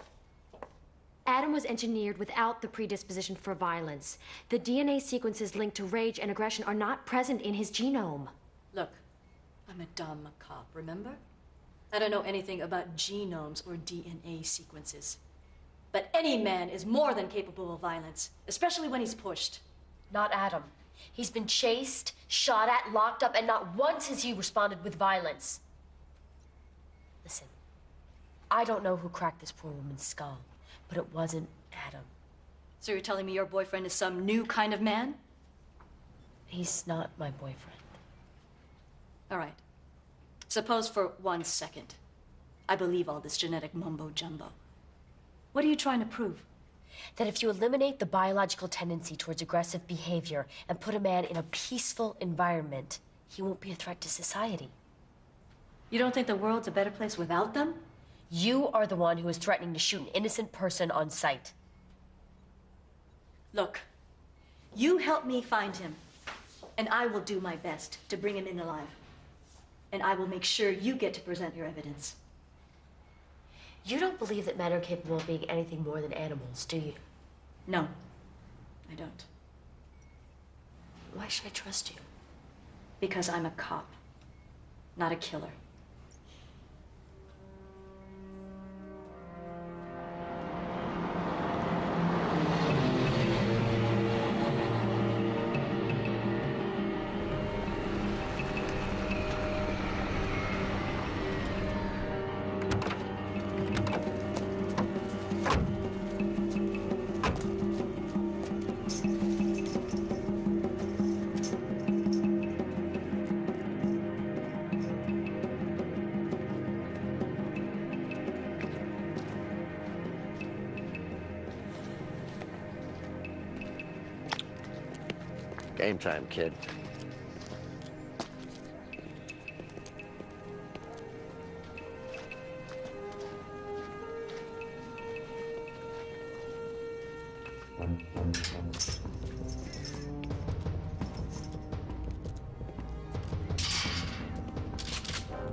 Adam was engineered without the predisposition for violence. The DNA sequences linked to rage and aggression are not present in his genome. Look, I'm a dumb cop, remember? I don't know anything about genomes or DNA sequences. But any man is more than capable of violence, especially when he's pushed. Not Adam. He's been chased, shot at, locked up, and not once has he responded with violence. Listen, I don't know who cracked this poor woman's skull, but it wasn't Adam. So you're telling me your boyfriend is some new kind of man? He's not my boyfriend. All right. Suppose for 1 second I believe all this genetic mumbo-jumbo. What are you trying to prove? That if you eliminate the biological tendency towards aggressive behavior and put a man in a peaceful environment, he won't be a threat to society. You don't think the world's a better place without them? You are the one who is threatening to shoot an innocent person on sight. Look, you help me find him, and I will do my best to bring him in alive. And I will make sure you get to present your evidence. You don't believe that men are capable of being anything more than animals, do you? No, I don't. Why should I trust you? Because I'm a cop, not a killer. Game time, kid.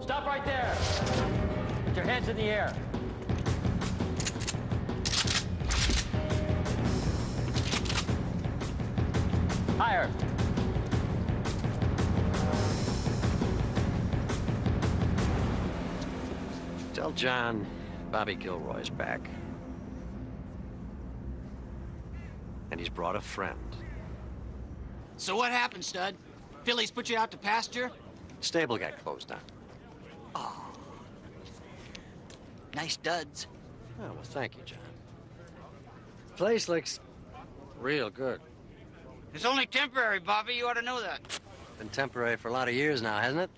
Stop right there. Put your hands in the air. Higher. Tell John Bobby Gilroy's back. And he's brought a friend. So what happened, Stud? Phillies put you out to pasture? Stable got closed down. Oh. Nice duds. Oh, well, thank you, John. Place looks real good. It's only temporary, Bobby. You ought to know that. Been temporary for a lot of years now, hasn't it?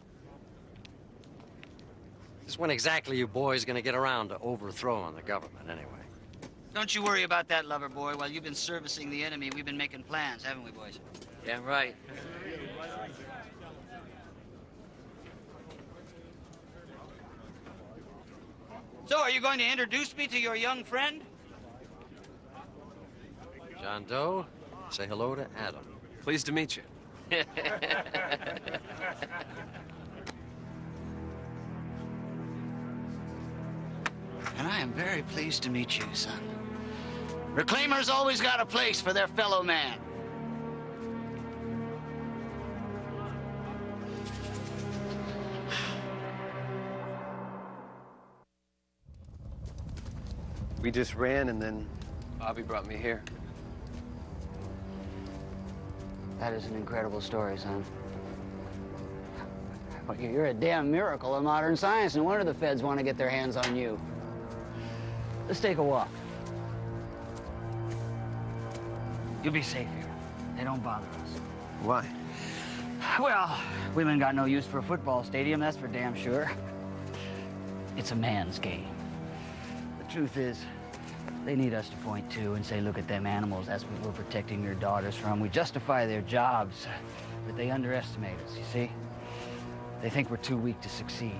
Just when exactly you boys gonna get around to overthrowing the government, anyway? Don't you worry about that, lover boy. While you've been servicing the enemy, we've been making plans, haven't we, boys? Yeah, right. So, are you going to introduce me to your young friend? John Doe, say hello to Adam. Pleased to meet you. And I am very pleased to meet you, son. Reclaimers always got a place for their fellow man. We just ran and then Bobby brought me here. That is an incredible story, son. Well, you're a damn miracle of modern science. No wonder the feds want to get their hands on you. Let's take a walk. You'll be safe here. They don't bother us. Why? Well, women got no use for a football stadium, that's for damn sure. It's a man's game. The truth is, they need us to point to and say, look at them animals, that's what we're protecting your daughters from. We justify their jobs, but they underestimate us, you see? They think we're too weak to succeed.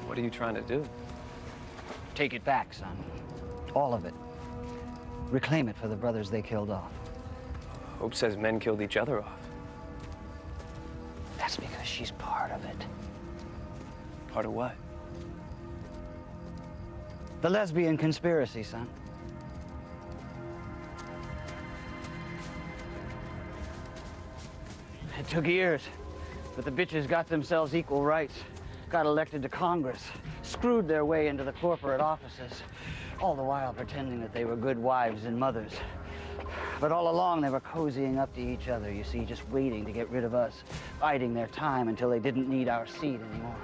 What are you trying to do? Take it back, son. All of it. Reclaim it for the brothers they killed off. Hope says men killed each other off. That's because she's part of it. Part of what? The lesbian conspiracy, son. It took years, but the bitches got themselves equal rights, got elected to Congress, screwed their way into the corporate offices, all the while pretending that they were good wives and mothers. But all along, they were cozying up to each other, you see, just waiting to get rid of us, biding their time until they didn't need our seed anymore.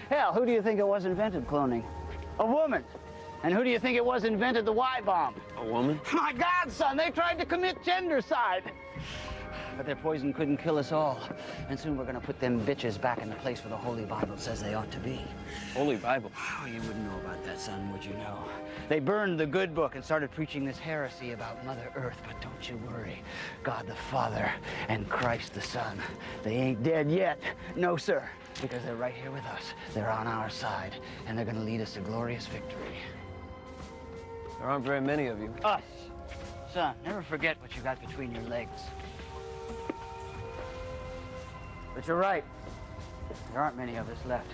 Hell, who do you think it was invented cloning? A woman. And who do you think it was invented the Y-bomb? A woman? My God, son, they tried to commit gendercide. But their poison couldn't kill us all. And soon we're gonna put them bitches back in the place where the Holy Bible says they ought to be. Holy Bible? Oh, you wouldn't know about that, son, would you know? They burned the good book and started preaching this heresy about Mother Earth. But don't you worry. God the Father and Christ the Son, they ain't dead yet. No, sir. Because they're right here with us. They're on our side. And they're gonna lead us to glorious victory. There aren't very many of you. Us. Son, never forget what you got between your legs. But you're right. There aren't many of us left.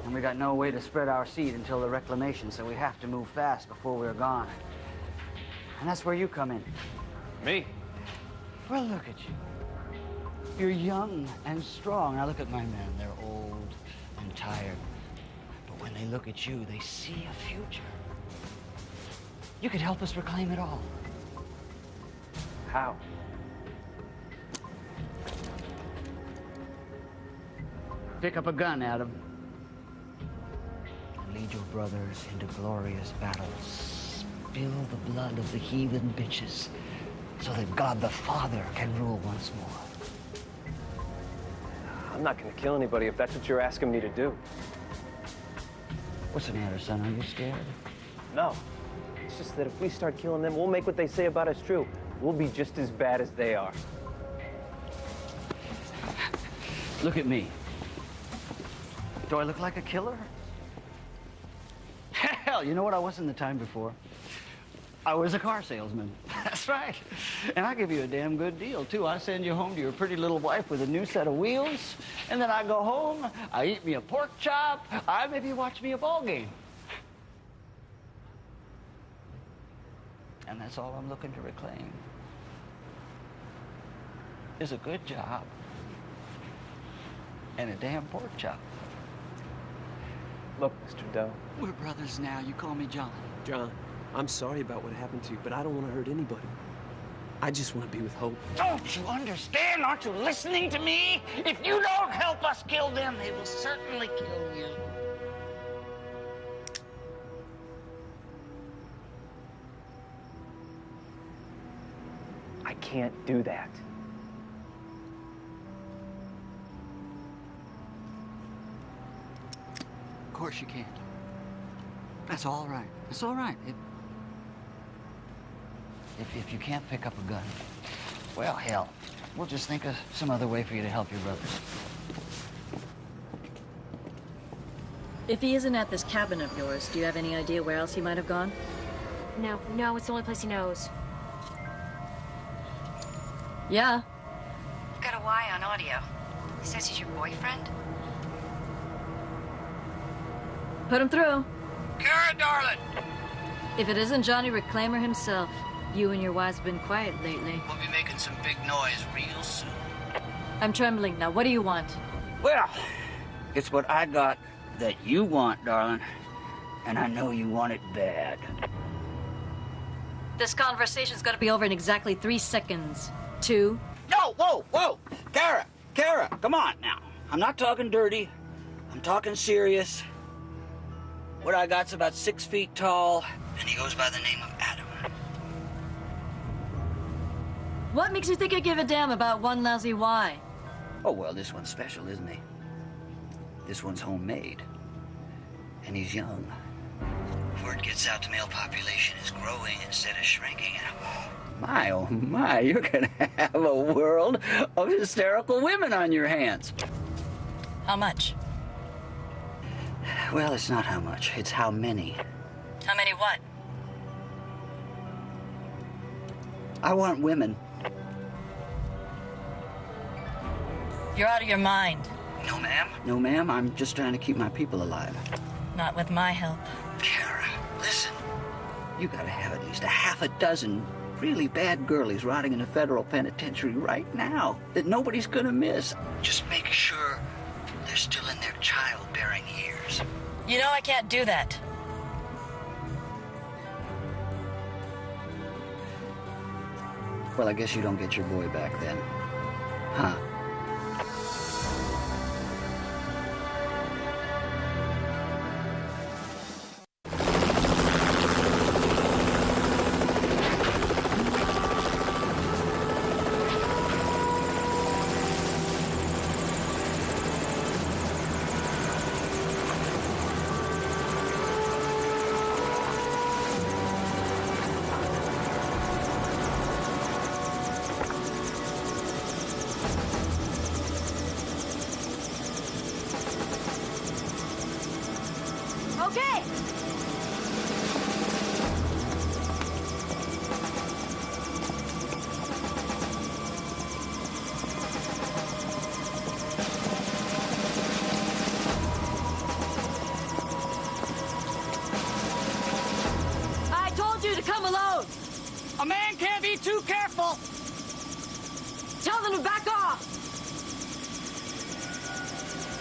And we got no way to spread our seed until the reclamation, so we have to move fast before we're gone. And that's where you come in. Me? Well, look at you. You're young and strong. Now look at my men. They're old and tired. But when they look at you, they see a future. You could help us reclaim it all. How? Pick up a gun, Adam. And lead your brothers into glorious battles. Spill the blood of the heathen bitches so that God the Father can rule once more. I'm not gonna kill anybody if that's what you're asking me to do. What's the matter, son? Are you scared? No. It's just that if we start killing them, we'll make what they say about us true. We'll be just as bad as they are. Look at me. Do I look like a killer? Hell, you know what I was in the time before? I was a car salesman. That's right. And I give you a damn good deal, too. I send you home to your pretty little wife with a new set of wheels, and then I go home, I eat me a pork chop, I maybe watch me a ball game. And that's all I'm looking to reclaim. Is a good job. And a damn pork chop. Look, Mr. Doe. We're brothers now. You call me John. John, I'm sorry about what happened to you, but I don't want to hurt anybody. I just want to be with Hope. Don't you understand? Aren't you listening to me? If you don't help us kill them, they will certainly kill you. I can't do that. Of course you can't. That's all right. It's all right. If you can't pick up a gun, well, hell, we'll just think of some other way for you to help your brothers. If he isn't at this cabin of yours, do you have any idea where else he might have gone? No, it's the only place he knows. Yeah. Got a Y on audio. He says he's your boyfriend. Put him through. Kara, darling! If it isn't Johnny Reclaimer himself, you and your wives have been quiet lately. We'll be making some big noise real soon. I'm trembling now. What do you want? Well, it's what I got that you want, darling. And I know you want it bad. This conversation's gonna be over in exactly 3 seconds. 2. No, whoa! Kara, come on now. I'm not talking dirty. I'm talking serious. What I got's about 6 feet tall, and he goes by the name of Adam. What makes you think I give a damn about one lousy Y? Oh, well, this one's special, isn't he? This one's homemade. And he's young. Word gets out the male population is growing instead of shrinking. My, oh my, you're gonna have a world of hysterical women on your hands. How much? Well, it's not how much, it's how many. How many what? I want women. You're out of your mind. No, ma'am. No, ma'am, I'm just trying to keep my people alive. Not with my help. Kara, listen. You gotta have at least a half a dozen really bad girlies rotting in a federal penitentiary right now that nobody's gonna miss. Just make sure they're still in their childbearing years. You know I can't do that. Well, I guess you don't get your boy back then. Huh? Okay. I told you to come alone. A man can't be too careful. Tell them to back off.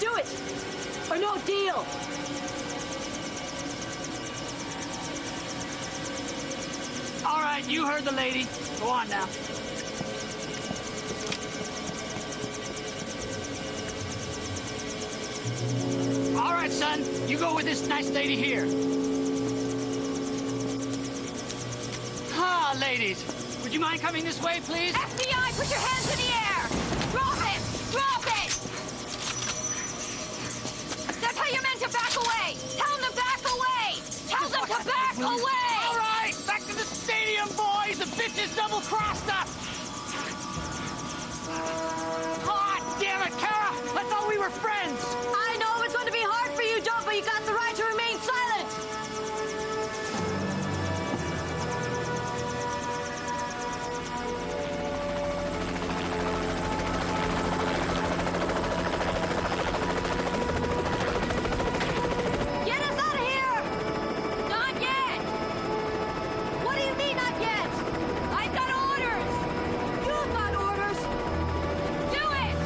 Do it, or no deal. All right, you heard the lady. Go on now. All right, son. You go with this nice lady here. Ah, ladies. Would you mind coming this way, please? FBI, put your hands in the air! Drop it! Drop it! That's how you're meant to back away! Tell them to back away! Tell them to back away! All right, back to the stadium, boys! The bitches double-crossed us! Ah, damn it, Kara! I thought we were friends! I know it's going to be hard for you, Joe, but you got the right to remain silent! Get us out of here! Not yet! What do you mean, not yet? I've got orders! You've got orders! Do it!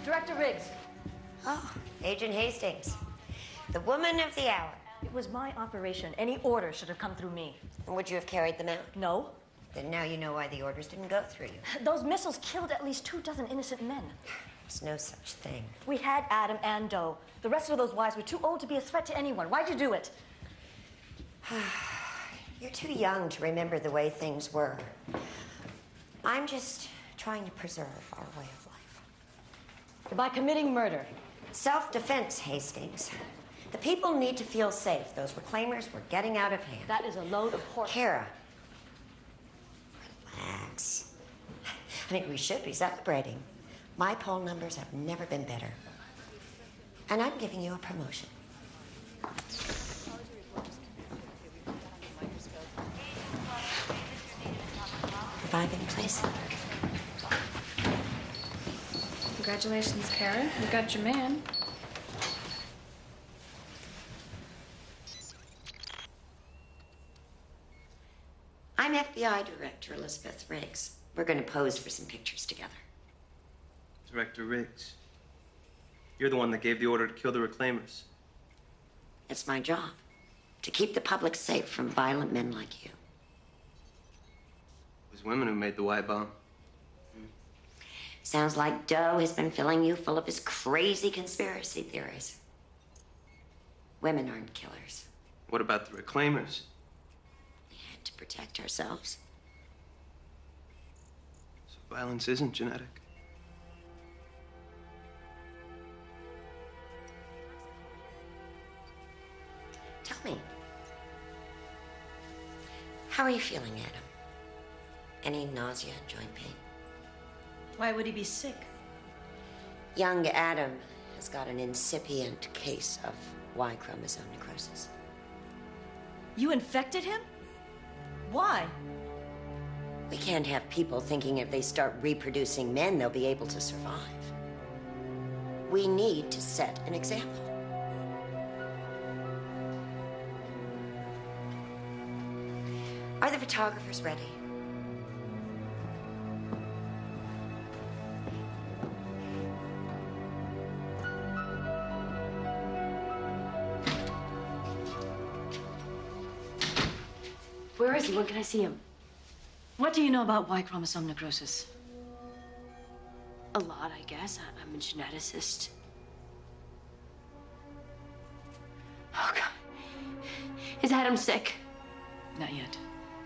Director Riggs. Oh, Agent Hastings. The woman of the hour. It was my operation. Any order should have come through me. And would you have carried them out? No. Then now you know why the orders didn't go through you. Those missiles killed at least 24 innocent men. There's no such thing. We had Adam and Doe. The rest of those wives were too old to be a threat to anyone. Why'd you do it? You're too young to remember the way things were. I'm just trying to preserve our way of life. By committing murder. Self-defense, Hastings. The people need to feel safe. Those reclaimers were getting out of hand. That is a load of horse. Kara. Relax. I mean, we should be celebrating. My poll numbers have never been better. And I'm giving you a promotion. Reviving, please. Congratulations, Kara. You got your man. I'm FBI Director Elizabeth Riggs. We're going to pose for some pictures together. Director Riggs, you're the one that gave the order to kill the reclaimers. It's my job to keep the public safe from violent men like you. It was women who made the Y bomb. Sounds like Doe has been filling you full of his crazy conspiracy theories. Women aren't killers. What about the reclaimers? We had to protect ourselves. So violence isn't genetic. Tell me, How are you feeling, Adam? Any nausea, joint pain? Why would he be sick? Young Adam has got an incipient case of Y chromosome necrosis. You infected him? Why? We can't have people thinking if they start reproducing men, they'll be able to survive. We need to set an example. Are the photographers ready? Where is he? When can I see him? What do you know about Y chromosome necrosis? A lot, I guess. I'm a geneticist. Oh, God. Is Adam sick? Not yet.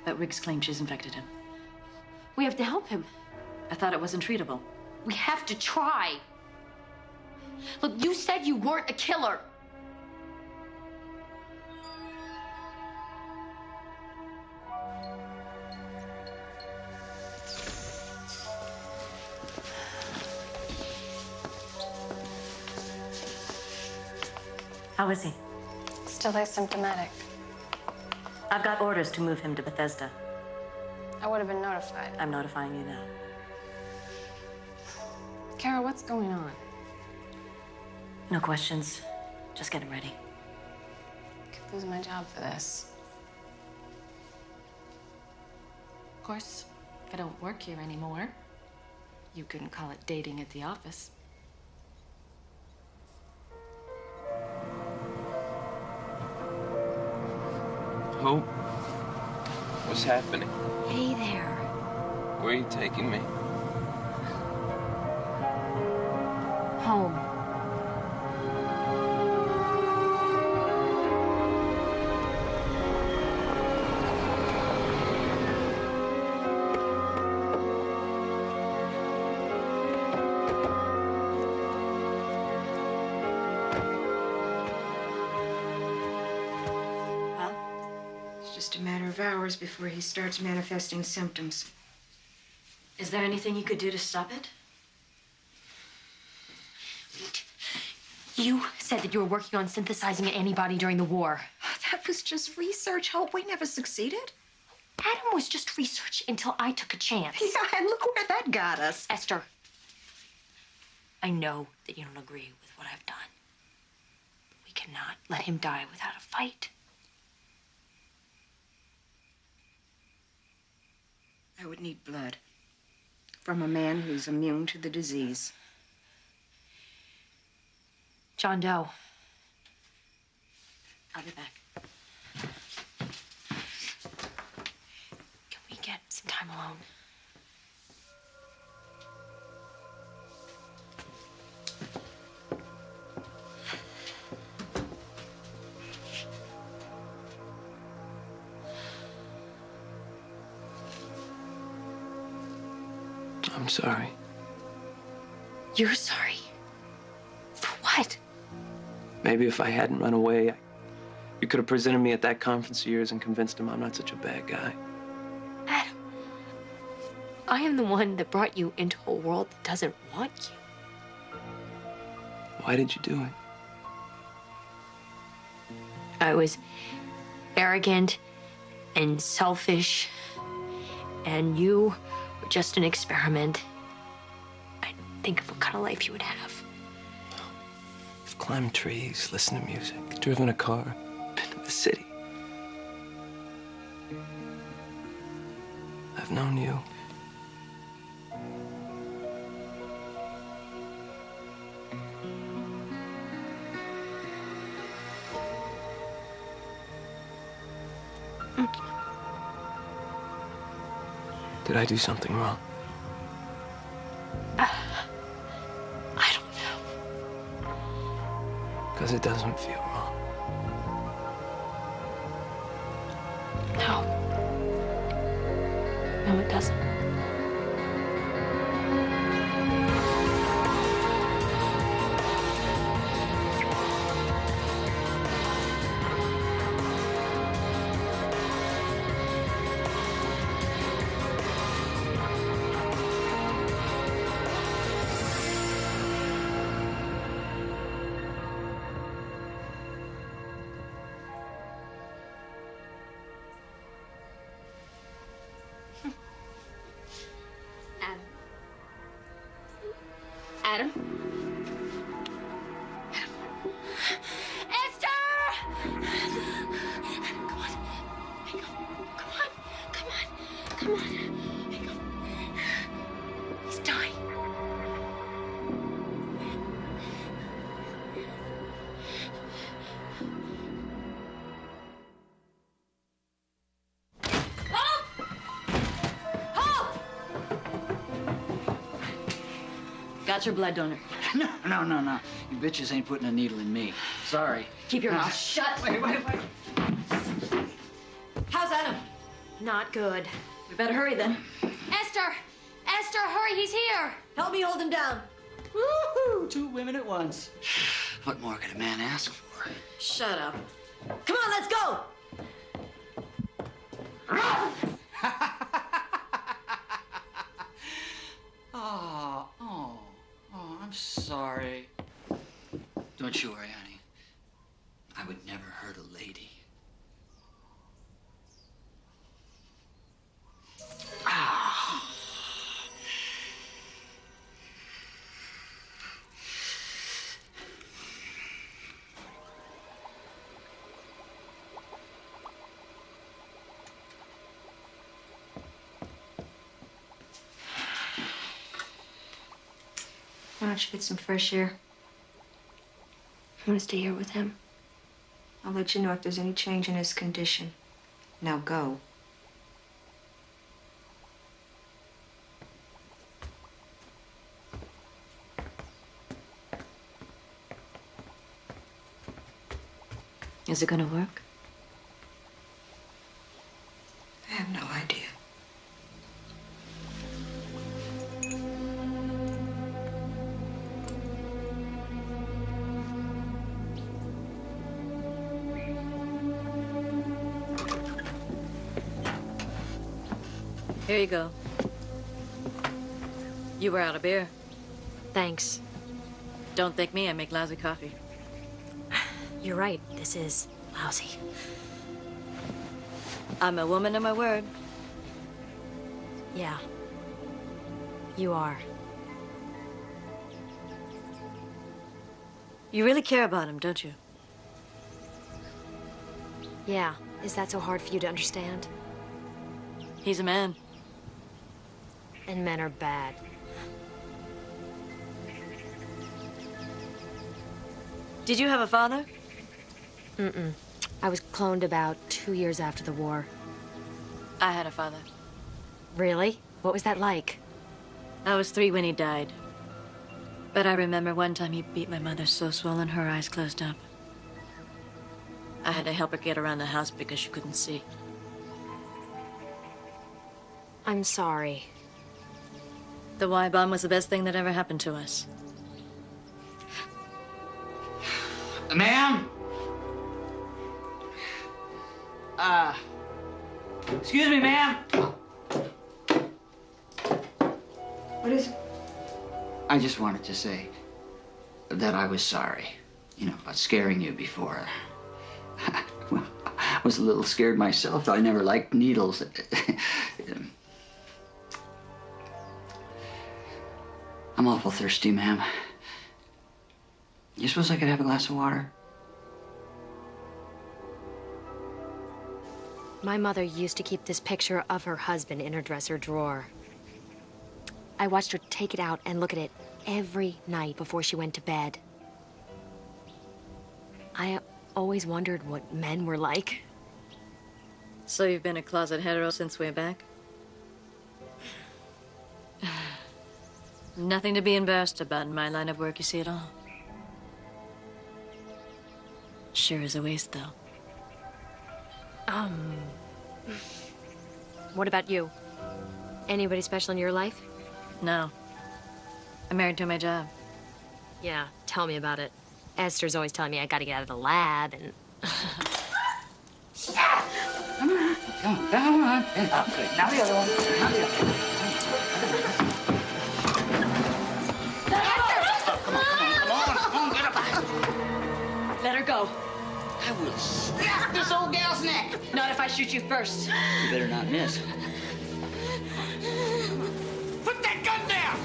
But Riggs claims she's infected him. We have to help him. I thought it wasn't treatable. We have to try. Look, you said you weren't a killer. How is he? Still asymptomatic. I've got orders to move him to Bethesda. I would have been notified. I'm notifying you now. Kara, what's going on? No questions. Just get him ready. I could lose my job for this. Of course, if I don't work here anymore, you couldn't call it dating at the office. Hope? What's happening? Hey there. Where are you taking me? Home. Just a matter of hours before he starts manifesting symptoms. Is there anything you could do to stop it? You said that you were working on synthesizing an antibody during the war. That was just research, Hope. We never succeeded. Adam was just research until I took a chance. Yeah, and look where that got us. Esther, I know that you don't agree with what I've done. But we cannot let him die without a fight. I would need blood from a man who's immune to the disease. John Doe. I'll be back. Can we get some time alone? I'm sorry. You're sorry? For what? Maybe if I hadn't run away, you could have presented me at that conference of yours and convinced him I'm not such a bad guy. Adam, I am the one that brought you into a world that doesn't want you. Why did you do it? I was arrogant and selfish, and you were just an experiment. I think of what kind of life you would have. I've climbed trees, listened to music, driven a car, been to the city. I've known you. Did I do something wrong? I don't know. Because it doesn't feel wrong. No. No, it doesn't. Got your blood donor. No. You bitches ain't putting a needle in me. Sorry. Keep your mouth shut. Wait. How's Adam? Not good. We better hurry then. Esther! Esther, hurry, he's here! Help me hold him down. Woohoo! 2 women at once. What more could a man ask for? Shut up. Come on, let's go! Oh, I'm sorry. Don't you worry, honey. I would never hurt a lady. Why don't you get some fresh air? I want to stay here with him. I'll let you know if there's any change in his condition. Now go. Is it gonna work? I have no idea. Here you go. You were out of beer. Thanks. Don't thank me, I make lousy coffee. You're right, this is lousy. I'm a woman of my word. Yeah. You are. You really care about him, don't you? Yeah. Is that so hard for you to understand? He's a man. And men are bad. Did you have a father? Mm-mm. I was cloned about 2 years after the war. I had a father. Really? What was that like? I was 3 when he died. But I remember one time he beat my mother so swollen her eyes closed up. I had to help her get around the house because she couldn't see. I'm sorry. The Y bomb was the best thing that ever happened to us. Ma'am? Excuse me, ma'am. What is it? I just wanted to say that I was sorry, about scaring you before. Well, I was a little scared myself. I never liked needles. I'm awful thirsty, ma'am. You suppose I could have a glass of water? My mother used to keep this picture of her husband in her dresser drawer. I watched her take it out and look at it every night before she went to bed. I always wondered what men were like. So you've been a closet hetero since way back? Nothing to be embarrassed about in my line of work, you see it all. Sure is a waste, though. What about you? Anybody special in your life? No. I'm married to my job. Yeah, tell me about it. Esther's always telling me I gotta get out of the lab and... Come on. Okay, now the other one. Now the other one. Come on, get up. Let her go. I will snap this old gal's neck. Not if I shoot you first. You better not miss. Put that gun down!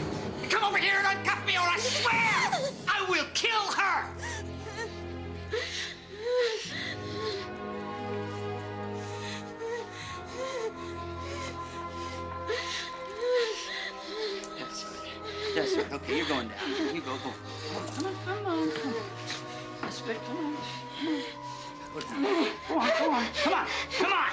Come over here and uncuff me, or I swear I will kill her! That's right. Okay, you're going down. You go. Come on. That's good. Come on. Go on. Come on. Come on.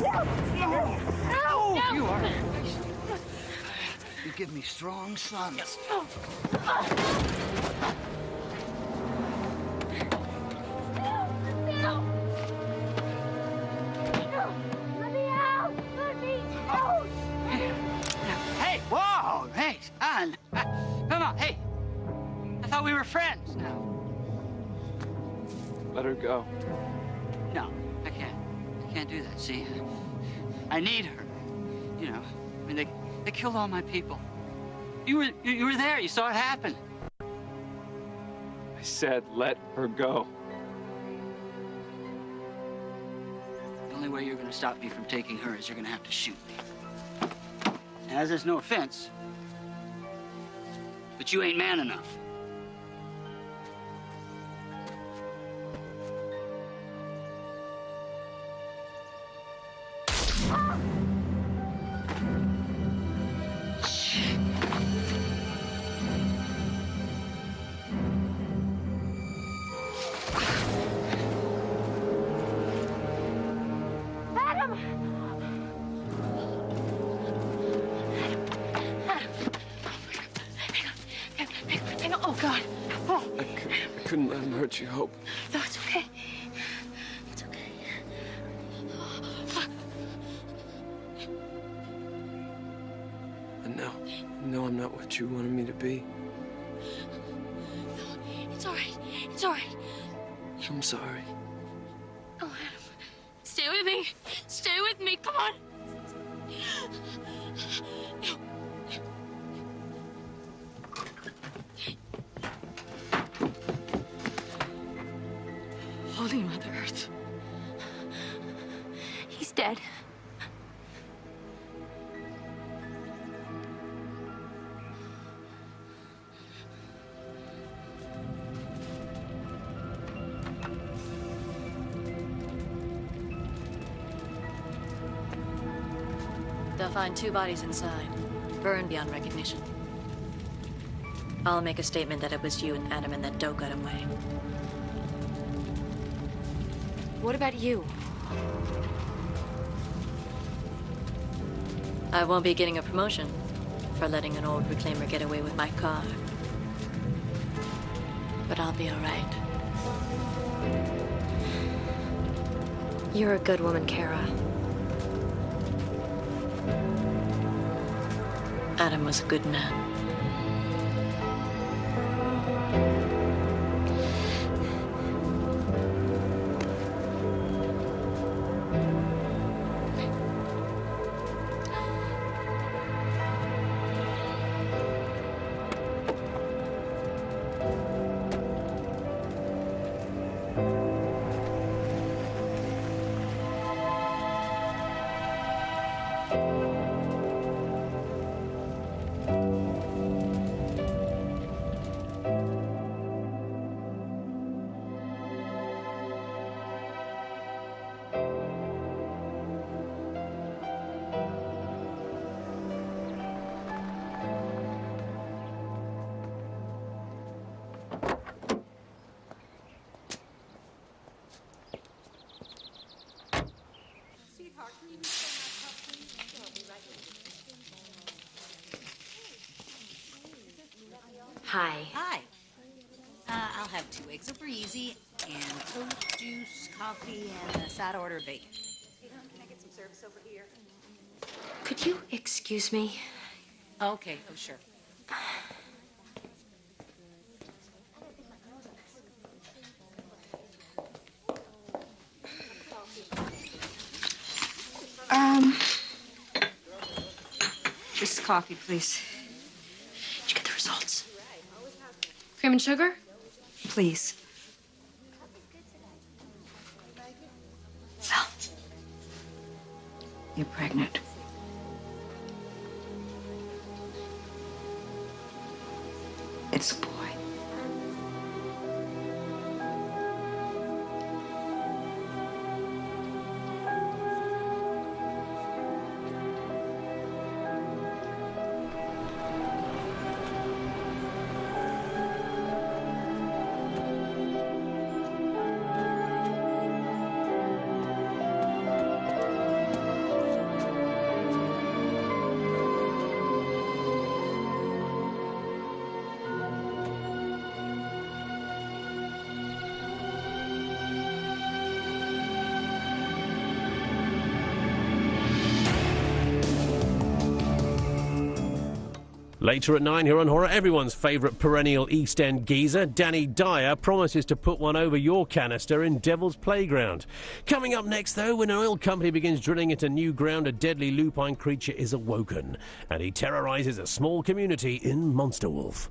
Oh, you are. You give me strong sons. Hey, whoa, hey, son. Come on, hey. I thought we were friends now. Let her go. No, I can't. I can't do that, see? I need her. You know, I mean, they killed all my people. You were there. You saw it happen. I said let her go. The only way you're going to stop me from taking her is you're going to have to shoot me. And as there's no offense, but you ain't man enough. Oh, God. Oh. I couldn't let him hurt you, Hope. No, it's okay. It's okay. And now, I'm not what you wanted me to be. No, it's all right. It's all right. I'm sorry. Oh, Adam. Stay with me. Stay with me. Come on. No. Holy Mother Earth. He's dead. They'll find 2 bodies inside, burned beyond recognition. I'll make a statement that it was you and Adam and that Doe got away. What about you? I won't be getting a promotion for letting an old reclaimer get away with my car. But I'll be all right. You're a good woman, Kara. Adam was a good man. Hi. Hi. I'll have 2 eggs over easy and toast, juice, coffee, and a side order of bacon. Hey, can I get some service over here? Could you excuse me? Okay, oh, sure. This coffee, please. Did you get the results? Cream and sugar? Please. Well, you're pregnant. It's a boy. Later at 9 here on Horror, everyone's favourite perennial East End geezer, Danny Dyer, promises to put one over your canister in Devil's Playground. Coming up next, though, when an oil company begins drilling into new ground, a deadly lupine creature is awoken, and he terrorises a small community in Monster Wolf.